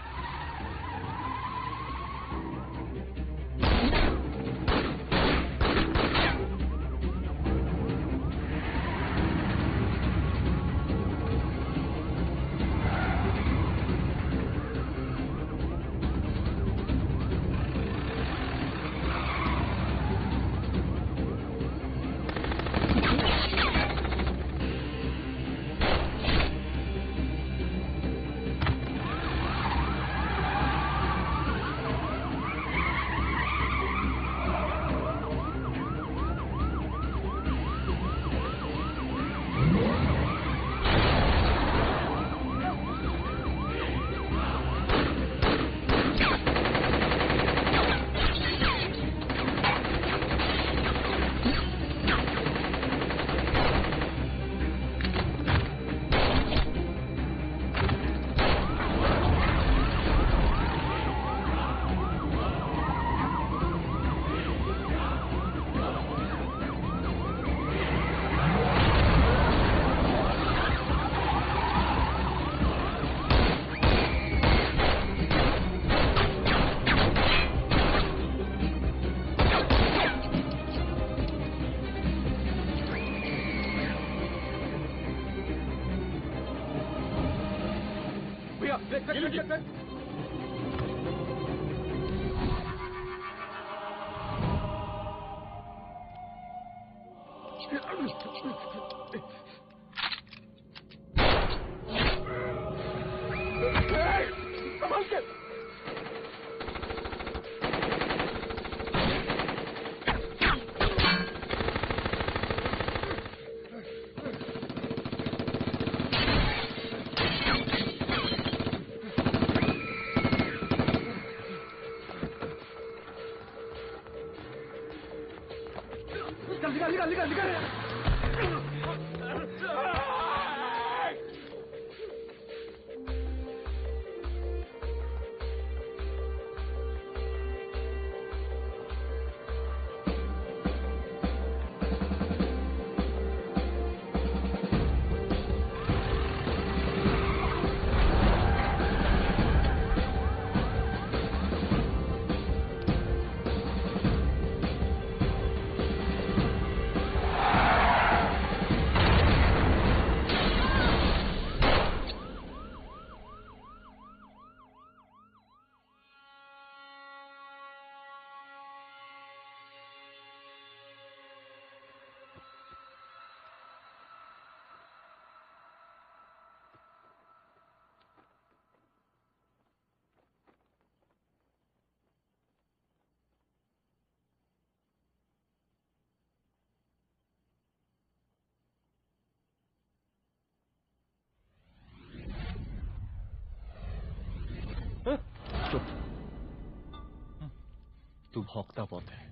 तू भौंकता बहुत है,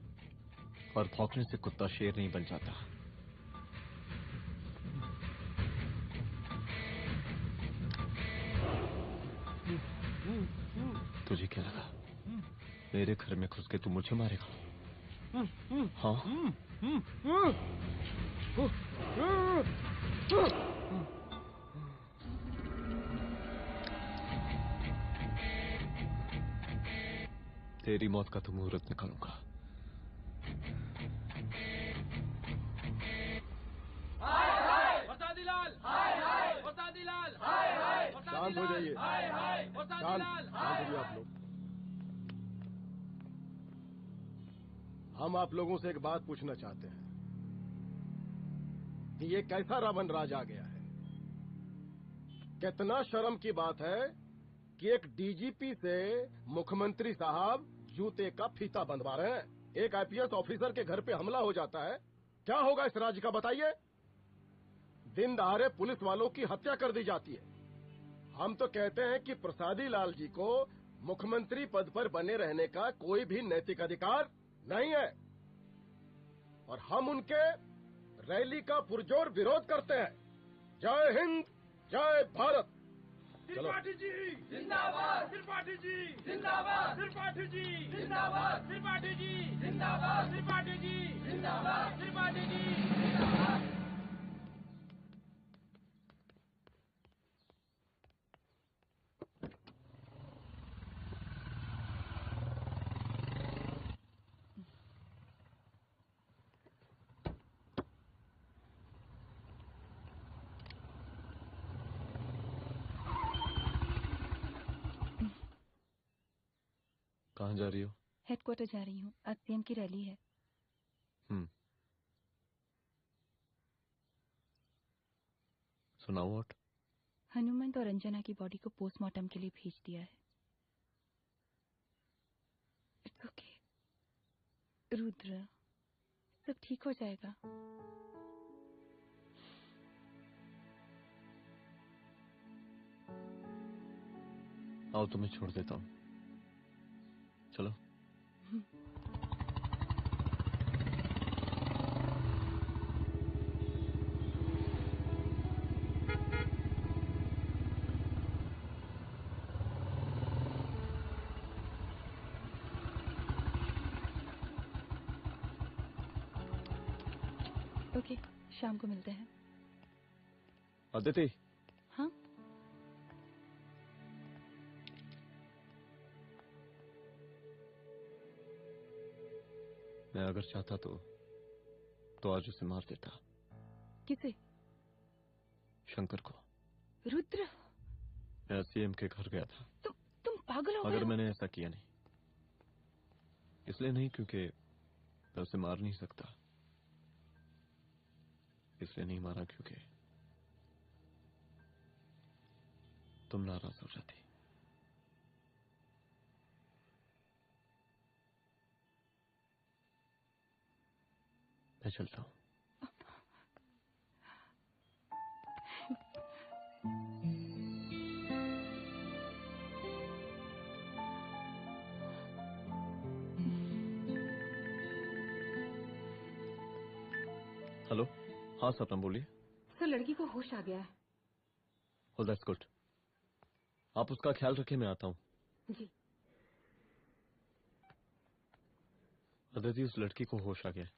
और भौंकने से कुत्ता शेर नहीं बन जाता। तुझे क्या लगा मेरे घर में घुस के तू मुझे मारेगा? हाँ? तेरी मौत का तो मुहूर्त निकालूंगा। शांत हो जाइए। शांत होइए आप लोग। हम आप लोगों से एक बात पूछना चाहते हैं कि ये कैसा रावण राज आ गया है? कितना शर्म की बात है कि एक डीजीपी से मुख्यमंत्री साहब जूते का फीता बंधवा रहे हैं। एक आईपीएस ऑफिसर के घर पे हमला हो जाता है, क्या होगा इस राज्य का बताइए? दिन दहाड़े पुलिस वालों की हत्या कर दी जाती है। हम तो कहते हैं कि प्रसादी लाल जी को मुख्यमंत्री पद पर बने रहने का कोई भी नैतिक अधिकार नहीं है, और हम उनके रैली का पुरजोर विरोध करते हैं। जय हिंद, जय भारत। त्रिपाठी जी जिंदाबाद, त्रिपाठी जी जिंदाबाद, त्रिपाठी जी जिंदाबाद, त्रिपाठी जी जिंदाबाद, त्रिपाठी जी जिंदाबाद, त्रिपाठी जी जिंदाबाद। कहाँ जा रही हो? हेडक्वार्टर जा रही हूँ, आज सीएम की रैली है। सुनाओ। व्हाट? हनुमंत और अंजना की बॉडी को पोस्टमार्टम के लिए भेज दिया है। इट्स ओके रुद्र, सब ठीक हो जाएगा। आओ तुम्हें छोड़ देता हूँ, चलो। ओके, शाम को मिलते हैं। अदिति। हाँ? मैं अगर चाहता तो आज उसे मार देता। किसे? शंकर को। रुद्र, मैं सीएम के घर गया था। तुम पागल हो गए? मगर मैंने ऐसा किया नहीं, इसलिए नहीं क्योंकि मैं उसे मार नहीं सकता, इसलिए नहीं मारा क्योंकि तुम नाराज हो जाती। मैं चलता हूं। हेलो। हाँ सपना बोलिए। सर, लड़की को होश आ गया है। Oh, that's good. आप उसका ख्याल रखिए, मैं आता हूँ। जी। अदिति, उस लड़की को होश आ गया,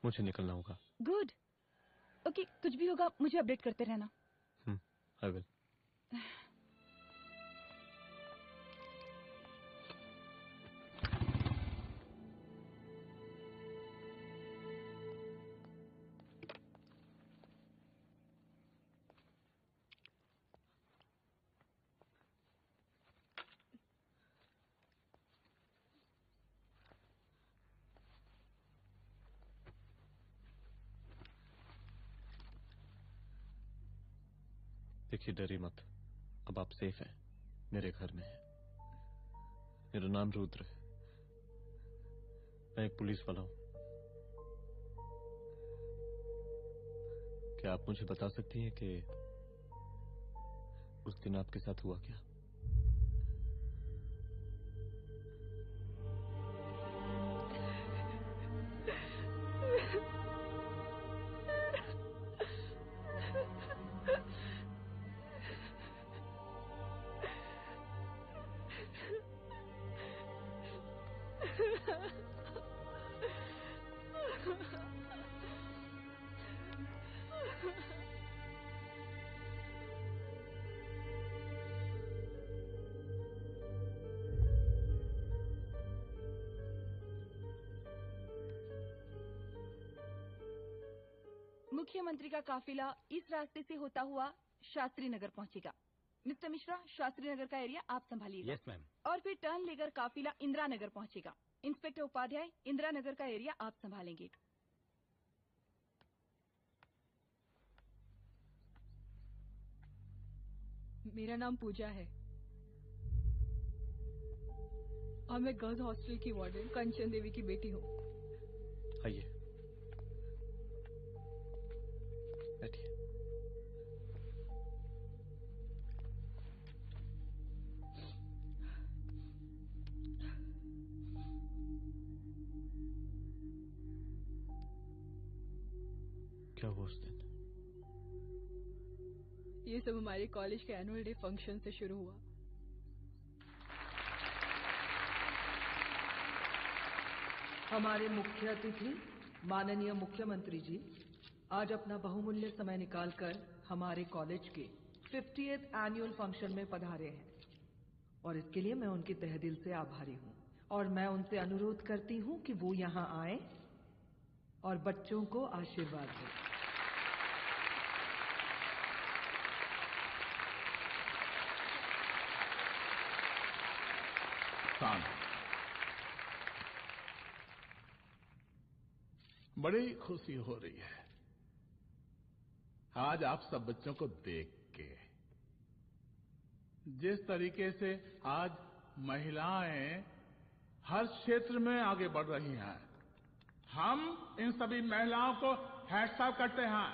मुझे निकलना होगा। गुड। ओके, कुछ भी होगा मुझे अपडेट करते रहना। I will. देखिए, डरिए मत, अब आप सेफ हैं, मेरे घर में हैं। मेरा नाम रुद्र है, मैं एक पुलिस वाला हूं। क्या आप मुझे बता सकती हैं कि उस दिन आपके साथ हुआ क्या? मुख्यमंत्री का काफिला इस रास्ते से होता हुआ शास्त्री नगर पहुंचेगा। मिस्टर मिश्रा, शास्त्री नगर का एरिया आप संभालिएगा। Yes ma'am. और फिर टर्न लेकर काफिला इंदिरा नगर पहुंचेगा। इंस्पेक्टर उपाध्याय, इंदिरा नगर का एरिया आप संभालेंगे। मेरा नाम पूजा है और मैं गर्ल्स हॉस्टल की वार्डन कंचन देवी की बेटी हूँ। आइए, बैठिए। क्या हुआ उस दिन? ये सब हमारे कॉलेज के एनुअल डे फंक्शन से शुरू हुआ। हमारे मुख्य अतिथि माननीय मुख्यमंत्री जी आज अपना बहुमूल्य समय निकालकर हमारे कॉलेज के 50th एनुअल फंक्शन में पधारे हैं और इसके लिए मैं उनके तहे दिल से आभारी हूँ और मैं उनसे अनुरोध करती हूँ कि वो यहाँ आए और बच्चों को आशीर्वाद दें। बड़ी खुशी हो रही है आज आप सब बच्चों को देख के। जिस तरीके से आज महिलाएं हर क्षेत्र में आगे बढ़ रही हैं, हम इन सभी महिलाओं को हैट्स ऑफ करते हैं।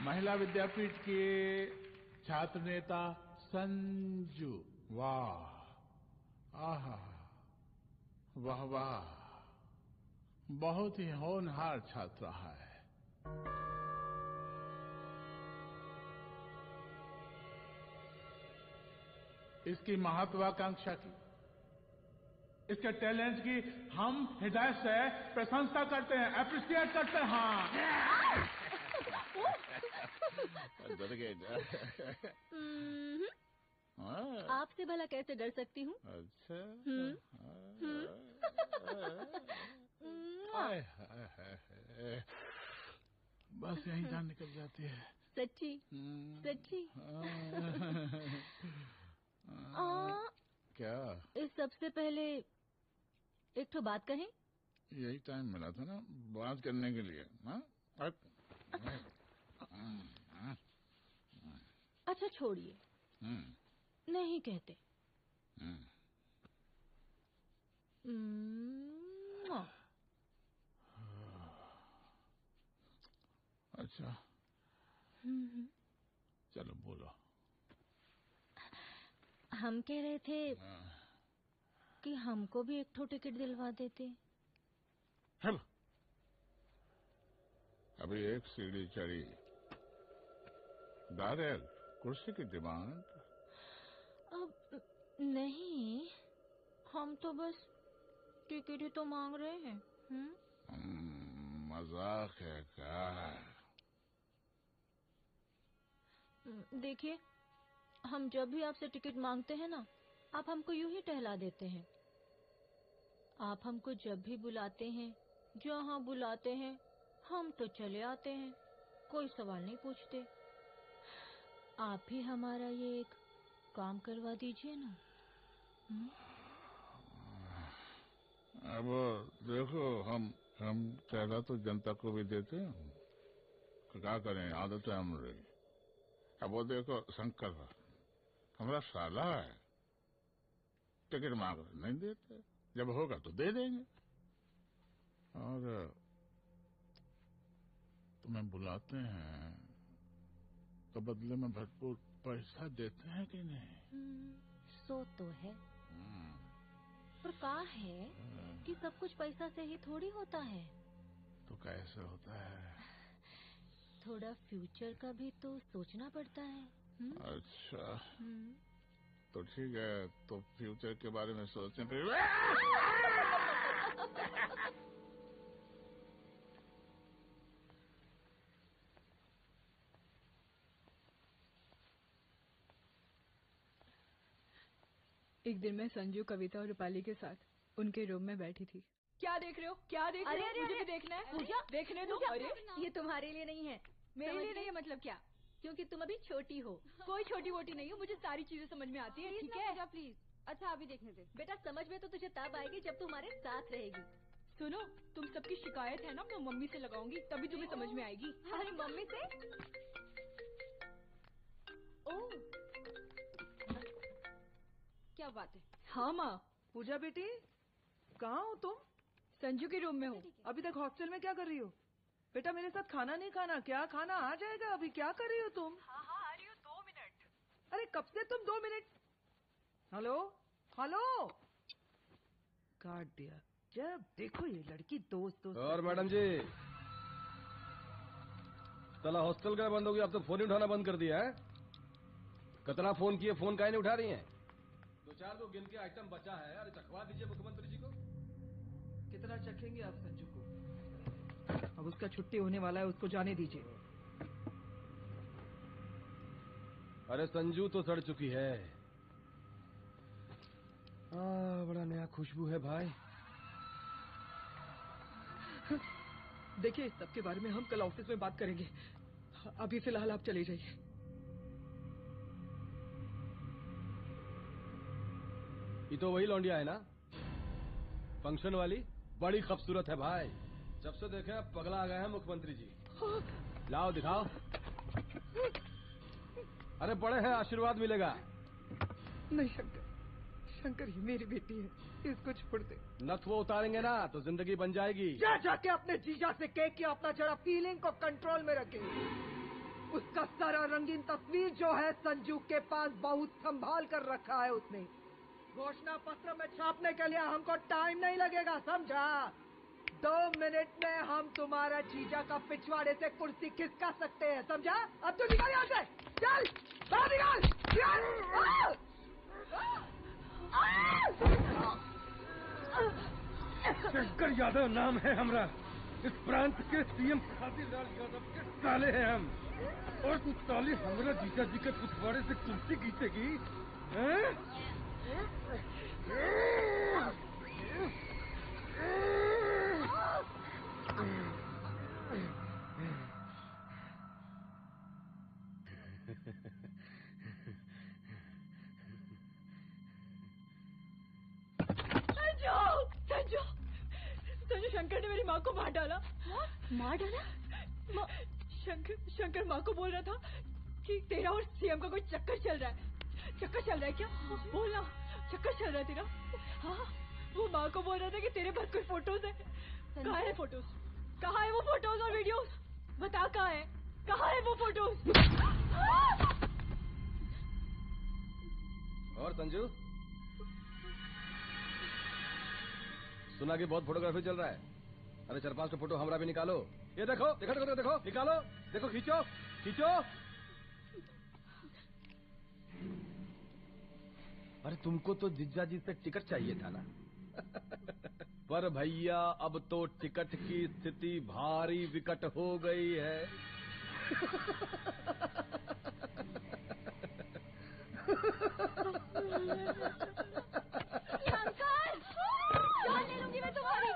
महिला विद्यापीठ के छात्र नेता संजू, वाह, आहा, वाह वाह, बहुत ही होनहार छात्रा है। इसकी महत्वाकांक्षा की, इसके टैलेंट की हम हृदय से प्रशंसा करते हैं, अप्रिशिएट करते हैं। डर गए। आपसे भला कैसे डर सकती हूँ? अच्छा। बस यही जान निकल जाती है। सच्ची सच्ची। क्या? इस सबसे पहले एक तो बात कहें। यही टाइम मिला था ना बात करने के लिए। अच्छा छोड़िए, नहीं कहते। अच्छा चलो बोलो। हम कह रहे थे कि हमको भी एक ठो टिकट दिलवा देते। हम अभी एक सीढ़ी चढ़ी, डायरेक्ट कुर्सी की डिमांड। अब नहीं, हम तो बस टिकट ही तो मांग रहे हैं। मजाक है क्या? देखिए, हम जब भी आपसे टिकट मांगते हैं ना, आप हमको यूं ही टहला देते हैं। आप हमको जब भी बुलाते हैं, जहाँ बुलाते हैं, हम तो चले आते हैं, कोई सवाल नहीं पूछते। आप भी हमारा ये एक काम करवा दीजिए ना। अब देखो, हम टहला तो जनता को भी देते हैं, क्या करें, आदत है हमारी। अब वो देखो शंकर हमारा साला है, टिकट मांग नहीं देते, जब होगा तो दे देंगे। और तुम्हें बुलाते हैं तो बदले में भरपूर पैसा देते हैं कि नहीं? सो तो है, पर कहा है कि सब कुछ पैसा से ही थोड़ी होता है। तो कैसे होता है? थोड़ा फ्यूचर का भी तो सोचना पड़ता है। अच्छा तो ठीक है, तो फ्यूचर के बारे में सोचने पे एक दिन मैं संजू, कविता और रूपाली के साथ उनके रूम में बैठी थी। क्या देख रहे हो? क्या देख रहे हो? अरे, मुझे अरे, भी देखना है। पूजा, देखने दो। पूजा, अरे ये तुम्हारे लिए नहीं है। मेरे समझ लिए गई? नहीं है मतलब क्या? क्योंकि तुम अभी छोटी हो। कोई छोटी वोटी नहीं हो, मुझे सारी चीजें समझ में आती है। ठीक है पूजा प्लीज। अच्छा अभी देखने दे। बेटा समझ में तो तुझे तब आएगी जब तू हमारे साथ रहेगी। सुनो, तुम सबकी शिकायत है ना, मैं मम्मी से लगाऊंगी, तभी तुम्हें समझ में आएगी। अरे मम्मी से? ओह, क्या बात है? हाँ माँ। पूजा बेटी, कहाँ हो तुम? संजू के रूम में हूँ। अभी तक हॉस्टल में क्या कर रही हो? बेटा मेरे साथ खाना नहीं खाना क्या? खाना आ जाएगा, अभी क्या कर रही हो तुम? हाँ आ रही हूँ, 2 मिनट। अरे कब से तुम 2 मिनट? हेलो हेलो, काट दिया। जब देखो ये लड़की दोस्त। और मैडम जी, साला हॉस्टल का बंद हो गया, अब तो फोन ही उठाना बंद कर दिया है। कितना फोन किए, फोन काहे नहीं उठा रही हैं? 2-4 गिन के आइटम बचा है, अरे चखवा दीजिए मुख्यमंत्री जी को। कितना चखेंगे आप संजू को? अब उसका छुट्टी होने वाला है, उसको जाने दीजिए। अरे संजू तो सड़ चुकी है। बड़ा नया खुशबू है भाई। देखिए, इस सब के बारे में हम कल ऑफिस में बात करेंगे। अभी फिलहाल आप चले जाइए। ये तो वही लौंडिया है ना, फंक्शन वाली? बड़ी खूबसूरत है भाई। जब से देखे पगला आ गए हैं मुख्यमंत्री जी। लाओ दिखाओ। अरे बड़े हैं, आशीर्वाद मिलेगा। नहीं शंकर, शंकर ये मेरी बेटी है, इसको छोड़ दे। नथ वो उतारेंगे ना तो जिंदगी बन जाएगी। जा जाके अपने जीजा से कह के अपना जरा फीलिंग को कंट्रोल में रखे। उसका सारा रंगीन तस्वीर जो है संजू के पास बहुत संभाल कर रखा है उसने। घोषणा पत्र में छापने के लिए हमको टाइम नहीं लगेगा, समझा? 2 मिनट में हम तुम्हारा जीजा का पिछवाड़े से कुर्सी खिसका सकते हैं, समझा? अब तो निकल यहाँ से, चल बाहर निकल। शंकर यादव नाम है हमरा। इस प्रांत के सीएम खातीलाल यादव के साले हैं हम। और तू साले हमरा जीजा जी के पिछवाड़े से कुर्सी खींचेगी? संजू, संजू, शंकर ने मेरी माँ को मार डाला। मार डाला? शंकर माँ को बोल रहा था कि तेरा और सीएम का कोई चक्कर चल रहा है। चक्कर चल रहा है क्या? बोलना, चक्कर चल रहा है तेरा? हाँ, वो माँ को बोल रहा था कि तेरे पास कोई फोटोज है। कहाँ है फोटोज? कहाँ है वो फोटोज और वीडियोस? बता कहाँ है? कहाँ है वो फोटोज? और संजू, सुना कि बहुत फोटोग्राफी चल रहा है। अरे 4-5 फोटो हमरा भी निकालो। ये देखो देखो देखो देखो, निकालो, देखो, खींचो खींचो। अरे तुमको तो जिज्जा जी से टिकट चाहिए था ना। पर भैया अब तो टिकट की स्थिति भारी विकट हो गई है। शंकर, जान ले लूंगी मैं तुम्हारी।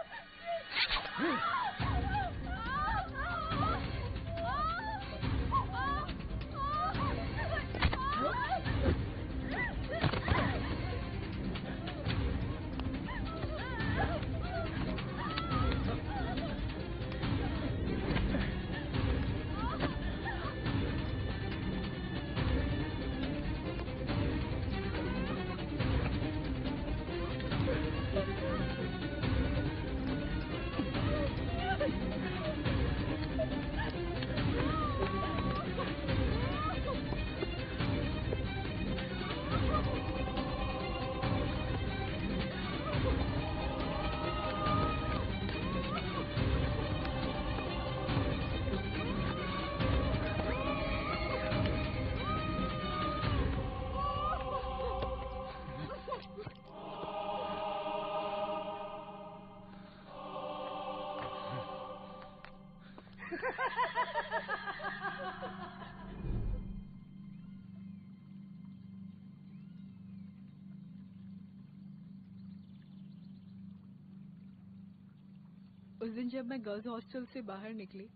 उस दिन जब मैं गर्ल्स हॉस्टल से बाहर निकली,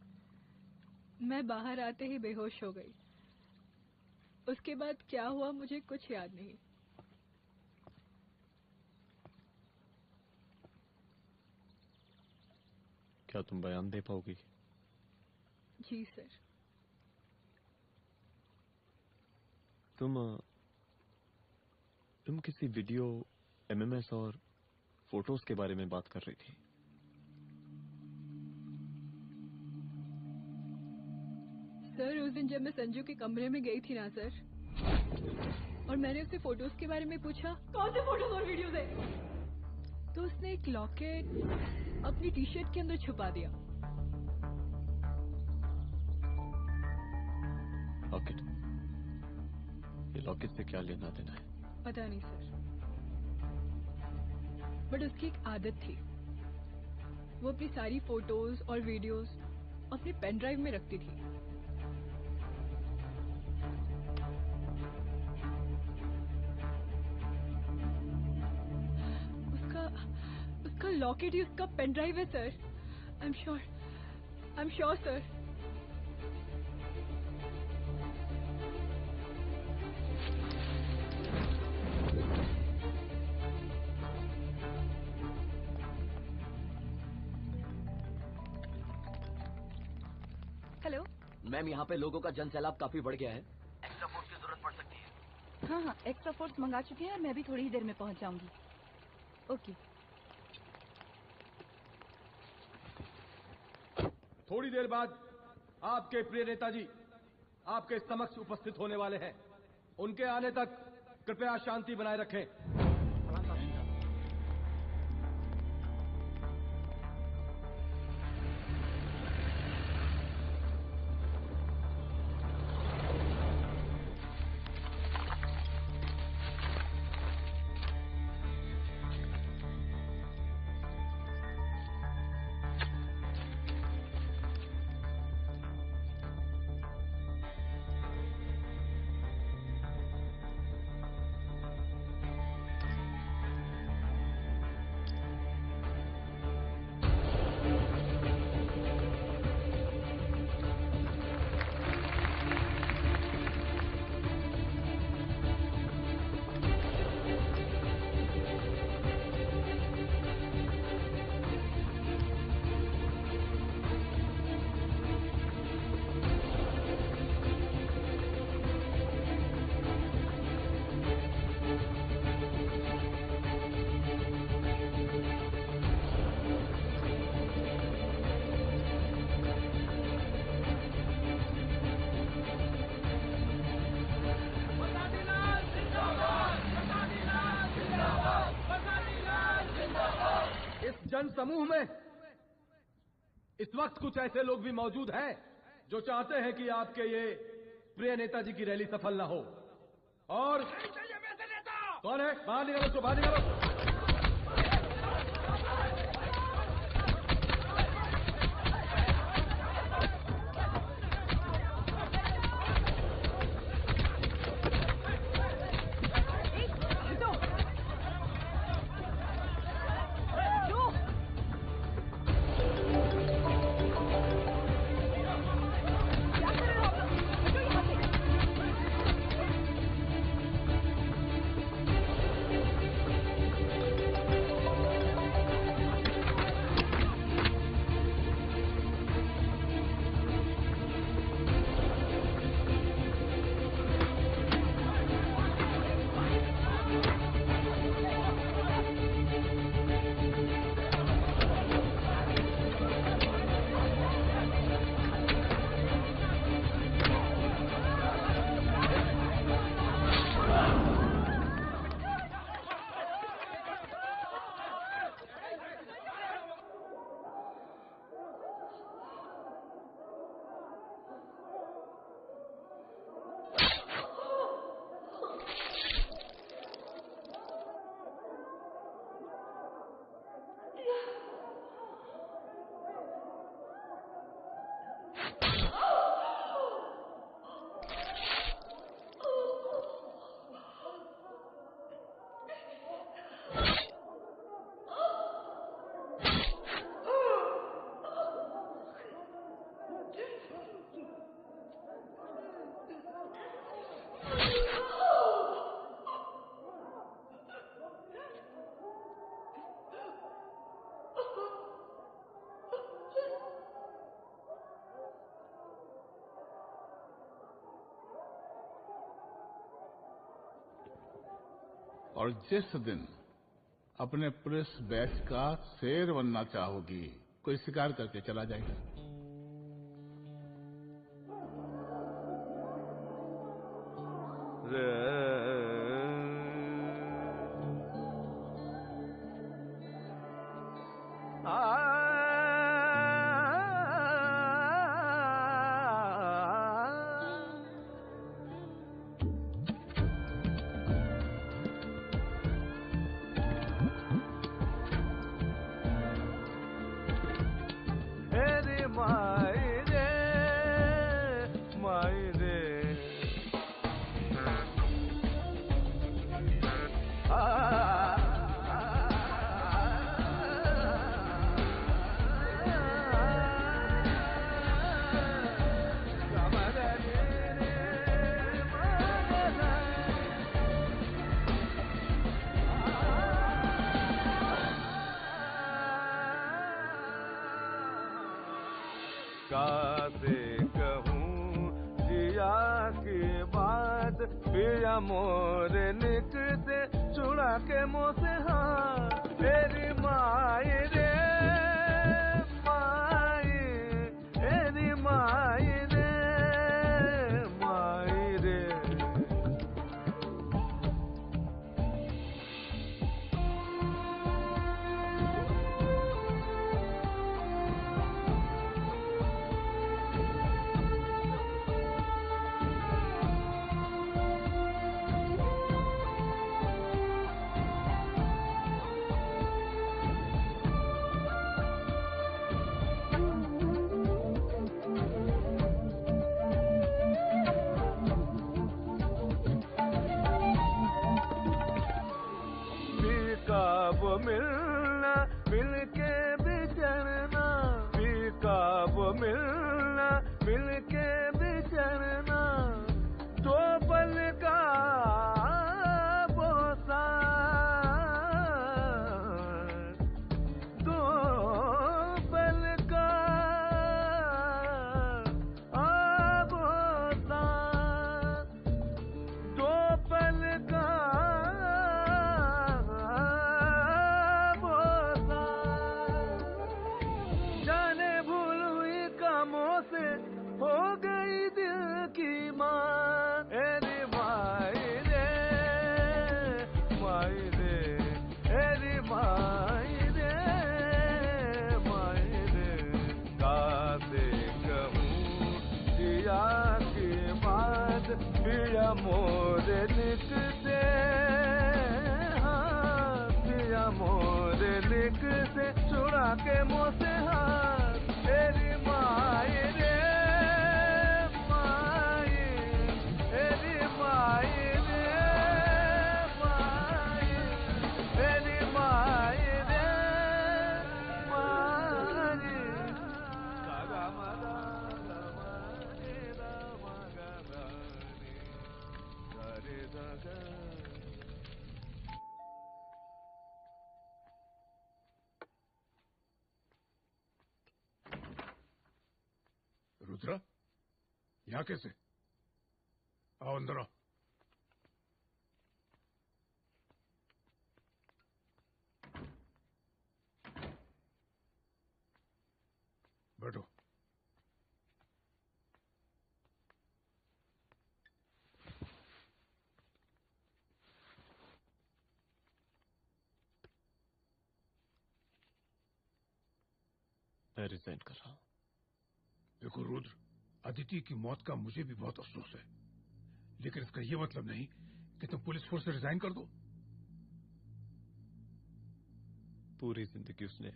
मैं बाहर आते ही बेहोश हो गई। उसके बाद क्या हुआ मुझे कुछ याद नहीं। क्या तुम बयान दे पाओगी? जी सर। तुम किसी वीडियो, एमएमएस और फोटोज के बारे में बात कर रही थी। सर उस दिन जब मैं संजू के कमरे में गई थी ना सर, और मैंने उससे फोटोज के बारे में पूछा कौन से फोटोज और वीडियोज है, तो उसने एक लॉकेट अपनी टी शर्ट के अंदर छुपा दिया। लॉकेट? ये लॉकेट से क्या लेना देना है? पता नहीं सर, बट उसकी एक आदत थी, वो अपनी सारी फोटोज और वीडियोज अपने पेन ड्राइव में रखती थी। उसका लॉकेट ही उसका पेन ड्राइव है sir. I am sure sir. Hello ma'am, यहाँ पे लोगों का जनसैलाब काफी बढ़ गया है। एक्स्ट्रा फोर्स की जरूरत पड़ सकती है। हाँ, एक्स्ट्रा फोर्स मंगा चुके हैं और मैं भी थोड़ी ही देर में पहुंच जाऊंगी। ओके। थोड़ी देर बाद आपके प्रिय नेताजी आपके समक्ष उपस्थित होने वाले हैं। उनके आने तक कृपया शांति बनाए रखें। जन समूह में इस वक्त कुछ ऐसे लोग भी मौजूद हैं जो चाहते हैं कि आपके ये प्रिय नेताजी की रैली सफल ना हो। और कौन है? बाहर निकालो उसको, बाहर निकालो। और जिस दिन अपने पुलिस बैच का शेर बनना चाहोगी, कोई शिकार करके चला जाएगा। कासे कहूँ जिया की बात, पिया मोर निक से छुड़ा के मुँह से हाथ। तेरी माई रे माई, तेरी माई रे माई रे। मिलना मिलके बिछड़ना, कब मिलना मिलके बिछड़ना, दो पल का बोसा, दो पल का बोसा, दो पल का हो गई दिल की माँ। एरी माई रे माई रे, एरी माई रे माई रे। कासे कहूँ जिया की बात, पिया मोर लिख से, हाँ पिया मोर लिख से छुड़ा के मुँह से हाथ। एरी माई रे रुद्रा, यहाँ कैसे? आओ अंदर आओ। बैठो। मैं रिजाइन कर रहा हूं। देखो रुद्र, अदिति की मौत का मुझे भी बहुत अफसोस है, लेकिन इसका यह मतलब नहीं कि तुम पुलिस फोर्स से रिजाइन कर दो। पूरी जिंदगी उसने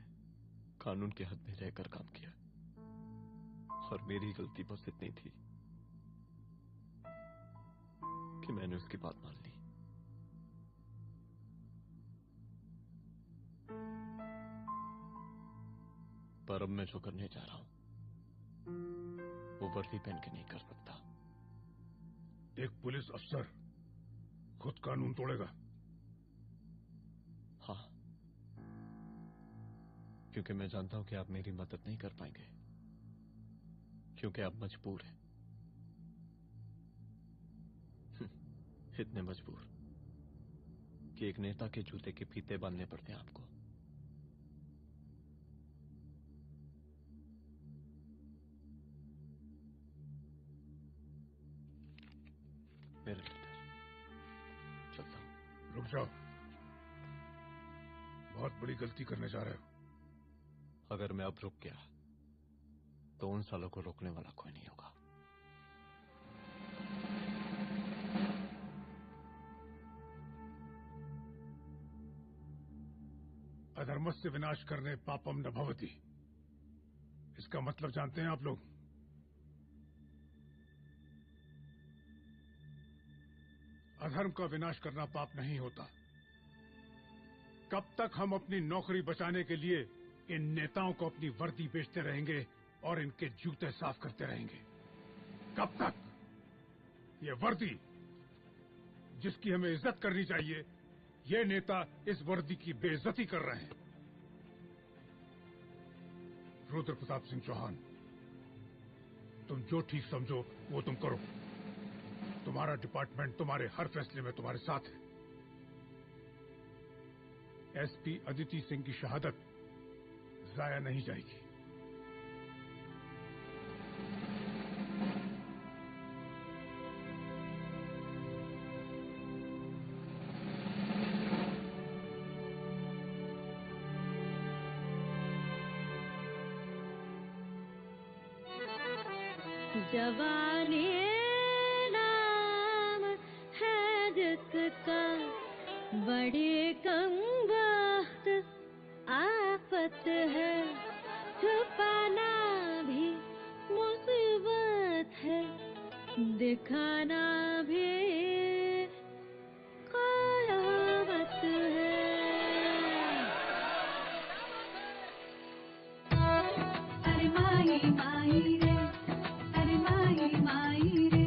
कानून के हद में रहकर काम किया, और मेरी गलती बस इतनी थी कि मैंने उसकी बात मान ली। पर अब मैं जो करने जा रहा हूं वो वर्दी पहन के नहीं कर सकता। एक पुलिस अफसर खुद कानून तोड़ेगा? हाँ, क्योंकि मैं जानता हूं कि आप मेरी मदद नहीं कर पाएंगे, क्योंकि आप मजबूर हैं। इतने मजबूर कि एक नेता के जूते के फीते बांधने पड़ते हैं आपको। मेरे लेटर चलता हूं। रुक जाओ, बहुत बड़ी गलती करने जा रहे हो। अगर मैं अब रुक गया तो उन सालों को रोकने वाला कोई नहीं होगा। अधर्मस्य विनाश करने पापम न भवति, इसका मतलब जानते हैं आप लोग? अधर्म का विनाश करना पाप नहीं होता। कब तक हम अपनी नौकरी बचाने के लिए इन नेताओं को अपनी वर्दी बेचते रहेंगे और इनके जूते साफ करते रहेंगे? कब तक? ये वर्दी जिसकी हमें इज्जत करनी चाहिए, ये नेता इस वर्दी की बेइज्जती कर रहे हैं। रुद्र प्रताप सिंह चौहान, तुम जो ठीक समझो वो तुम करो। तुम्हारा डिपार्टमेंट तुम्हारे हर फैसले में तुम्हारे साथ है। एसपी अदिति सिंह की शहादत जाया नहीं जाएगी। जवानी नाम है जिसका, बड़ी कम वक्त आफत है, छुपाना भी मुसीबत है, दिखाना भी कयामत है। अरे माही माही रे, अरे माही माही रे,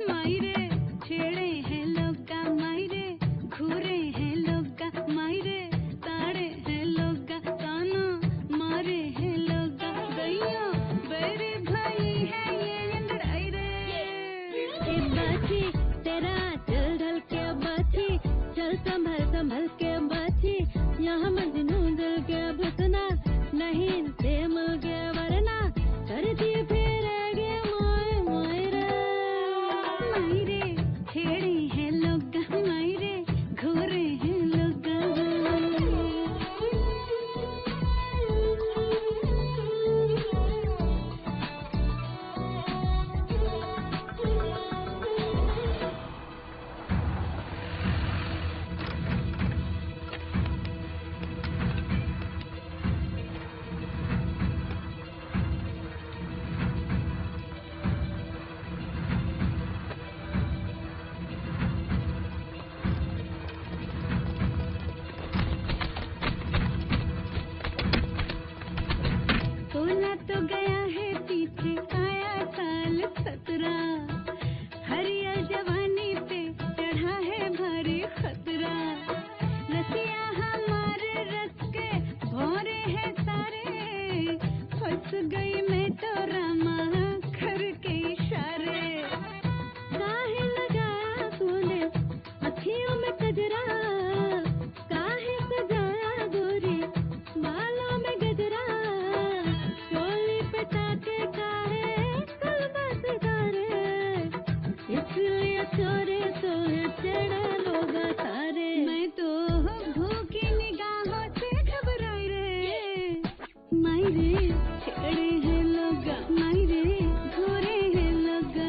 माही रे छेड़े हैं लोगा, माही रे घूरे हैं लोगा, माही रे ताड़े हैं लोगा, ताना मारे हैं लोगा, गैया बेरे भाई है ये लड़ाई रे। ये बाछी तेरा चल ढल के बाछी, चल संभल संभल के बाछी, यहाँ मजनू दिल के भुसना, नहीं से मिल के वरना करती फिरेगी माय माय रे। माही रे छेड़े हैं लोगा, माही रे घूरे हैं लोगा। तोला तो गया है पीछे आया साल 17, हरिया जवानी पे चढ़ा है भारी खतरा, रसिया हमारे रस के भौरे हैं सारे, फंस गई मैं तो रामा घर के इशारे। काहे लगाया तूने अखियों में कजरा, काहे सजाया गोरी बालों में गजरा, चोली पे ताके काहे कलमा सितारे, इसलिए चोरे तो है चढ़ा लोग सारे। मैं तो भूखी निगाहों से घबराई रे, माई रे छेड़े हैं लोग, माई रे घूरे हैं लोग।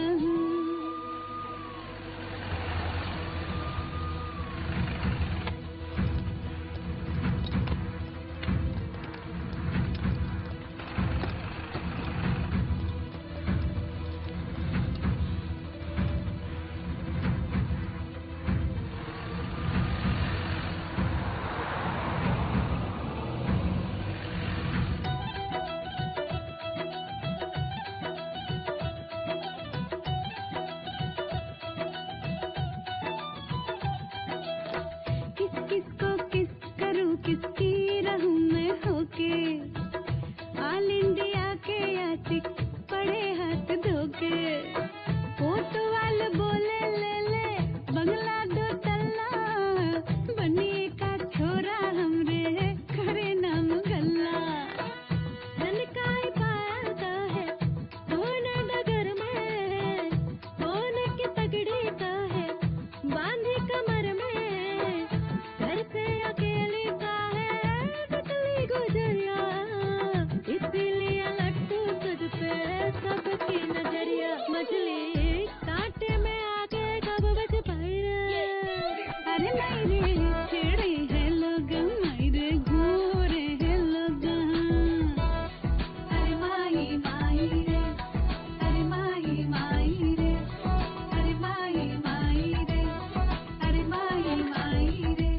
नहीं रे छेड़े है लोग मायरे घूरे है लोग अरे माई माई रे अरे माई माई रे अरे माई माई रे अरे माई माई रे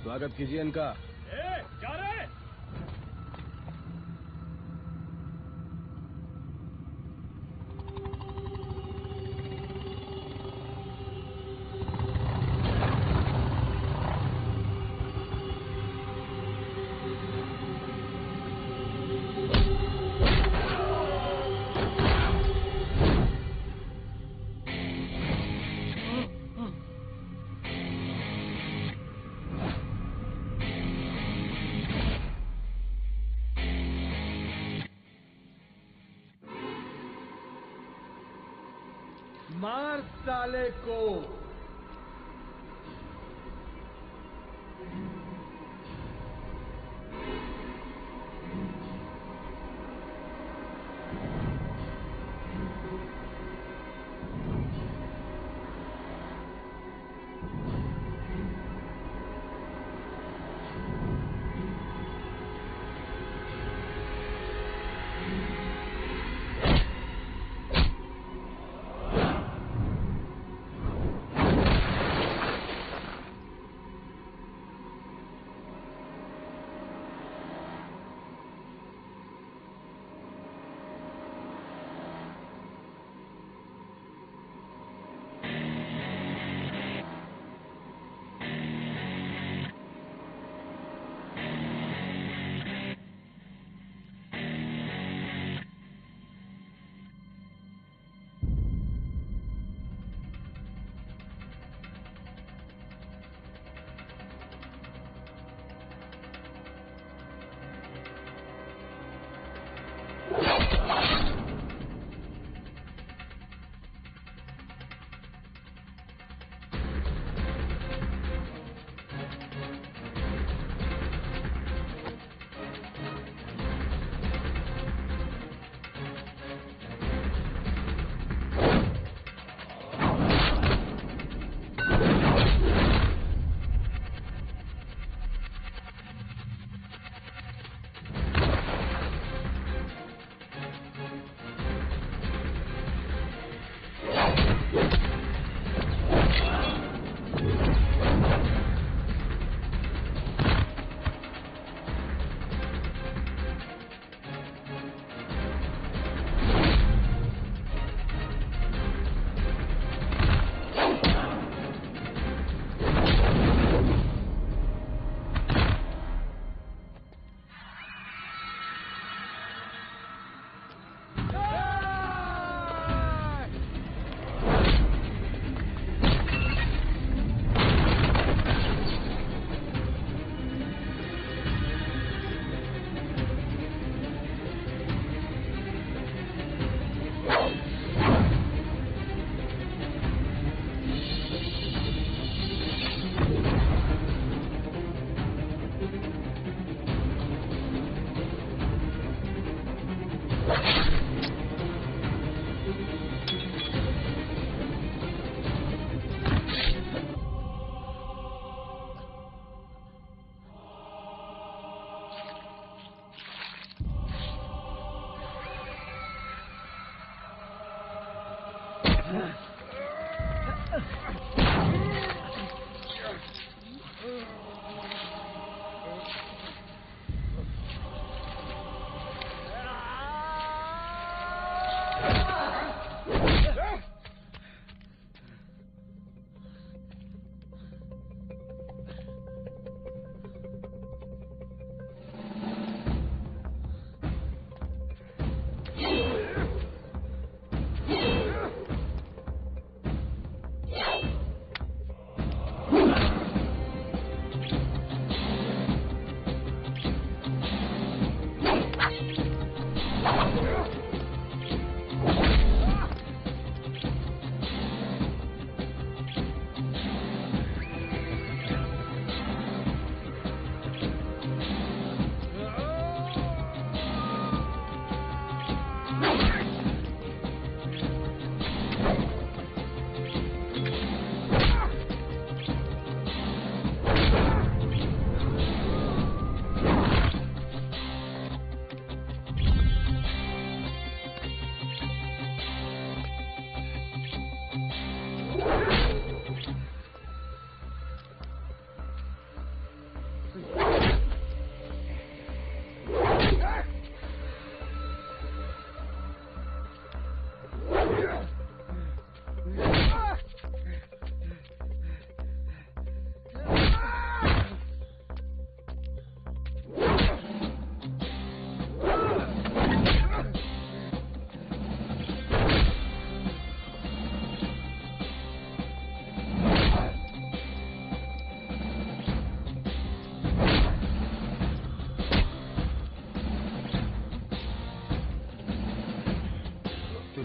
स्वागत कीजिए इनका। जा रहे मार साले को।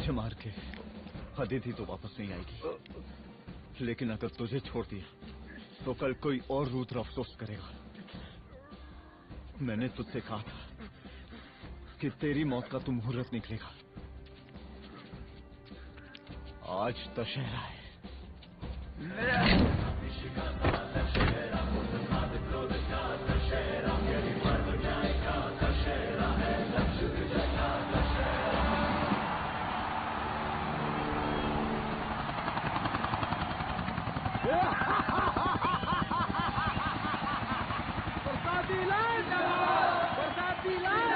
मुझे मार के अदिति तो वापस नहीं आएगी, लेकिन अगर तुझे छोड़ दिया तो कल कोई और रुद्र अफसोस करेगा। मैंने तुझसे कहा था कि तेरी मौत का तू मुहूर्त निकलेगा। आज दशहरा है। बरसाती लाल बरसाती लाल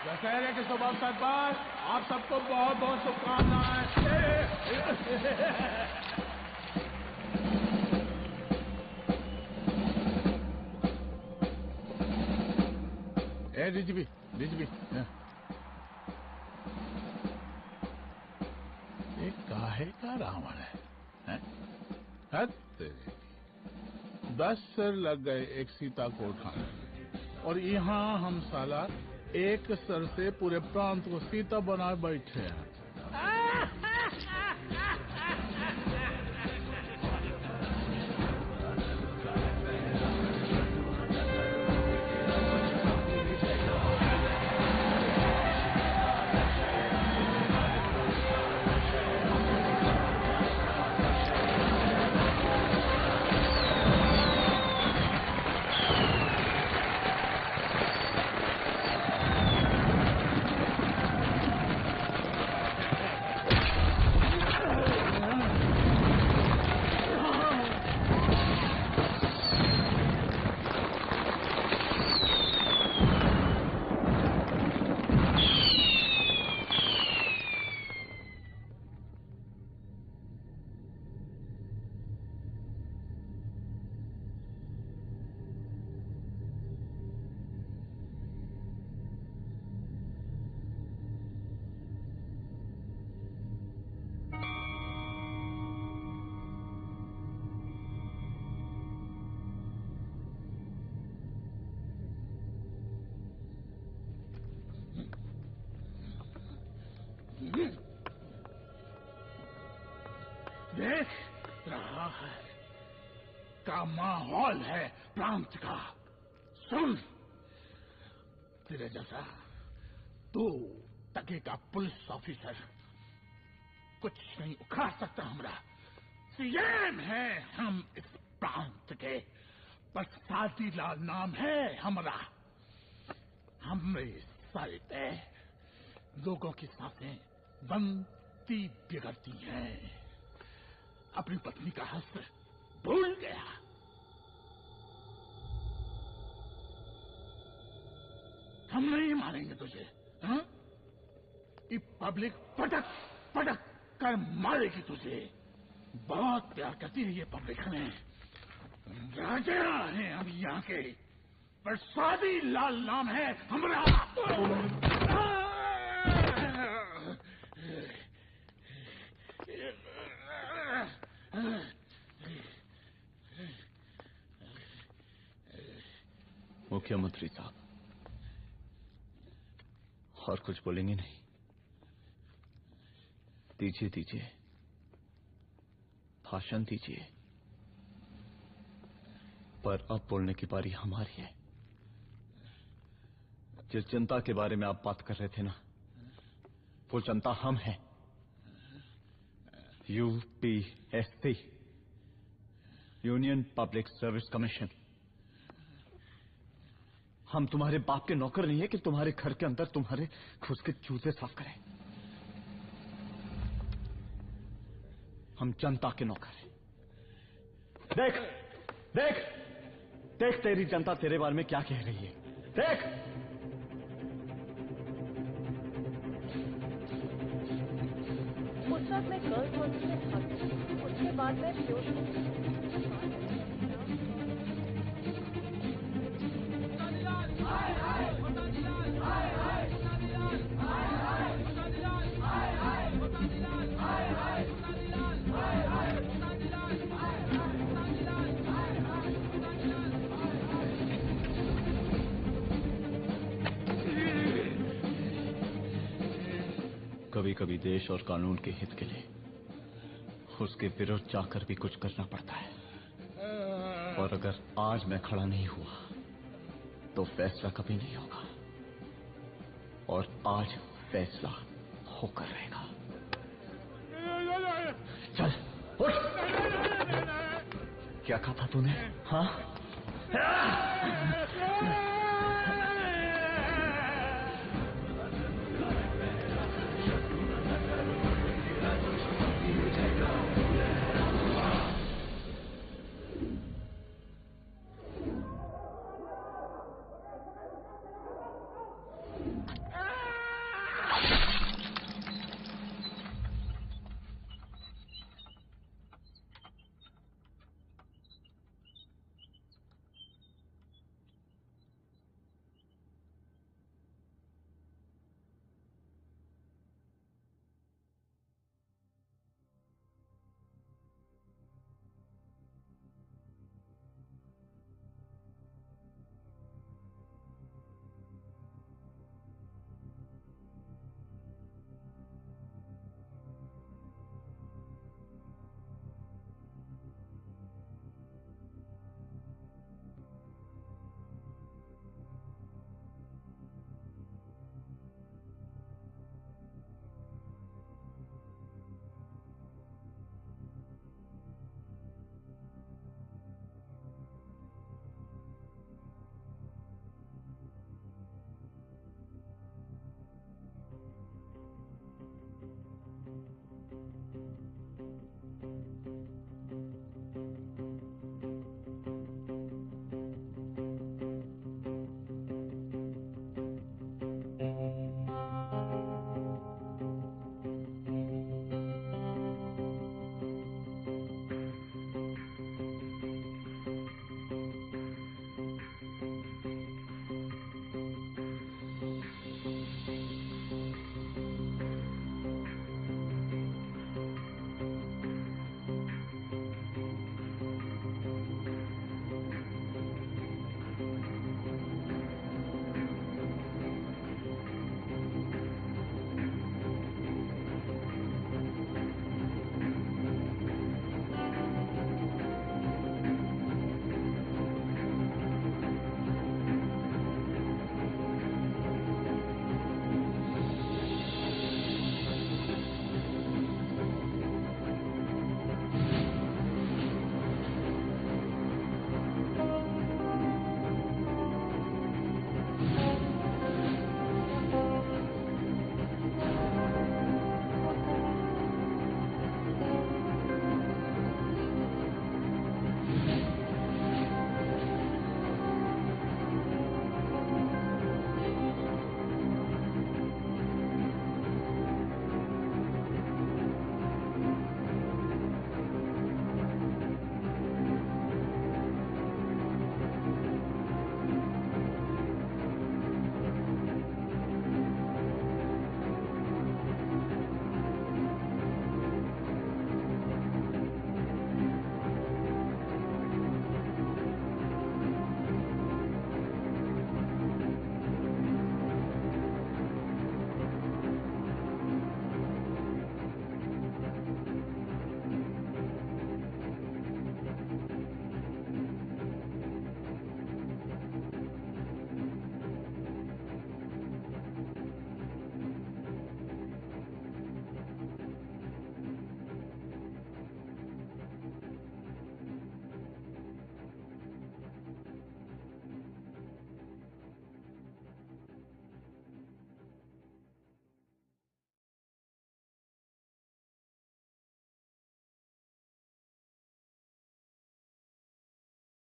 दशहरे के शुभ अवसर पर आप सबको बहुत बहुत शुभकामनाएं। रिजवी ये काहे का रावण है? हद तेरी 10 सिर लग गए एक सीता को उठाने में, और यहाँ हम साला एक सर से पूरे प्रांत को सीता बनाए बैठे हैं। देख रहा है का माहौल है प्रांत का। सुन, तेरे जैसा 2 टके का पुलिस ऑफिसर कुछ नहीं उखाड़ सकता। हमारा सीएम है हम इस प्रांत के, बरसाती लाल नाम है हमारा। हमने सारे लोगों की सांसें बंद पति बिगड़ती है। अपनी पत्नी का हक भूल गया। हम नहीं मारेंगे तुझे। हाँ? ये पब्लिक पटक पटक कर मारेगी तुझे। बहुत प्यार करती है ये पब्लिक हमें। राजा है हम यहाँ के, प्रसादी लाल नाम है हमारा। मुख्यमंत्री साहब, और कुछ बोलेंगे नहीं? दीजिए दीजिए, भाषण दीजिए। पर अब बोलने की बारी हमारी है। जिस जनता के बारे में आप बात कर रहे थे ना, वो जनता हम हैं। UPSC, union public service commission. हम तुम्हारे बाप के नौकर नहीं है कि तुम्हारे घर के अंदर तुम्हारे घुस के जूते साफ करें। हम जनता के नौकर हैं। देख देख देख, तेरी जनता तेरे बारे में क्या कह रही है। देख, उस वक्त मैं गर्ल्स हॉस्टल में था, उसके बाद मैं बेहोश कभी कभी देश और कानून के हित के लिए उसके विरुद्ध जाकर भी कुछ करना पड़ता है। और अगर आज मैं खड़ा नहीं हुआ तो फैसला कभी नहीं होगा, और आज फैसला होकर रहेगा। चल उठ। क्या कहा था तूने? हाँ?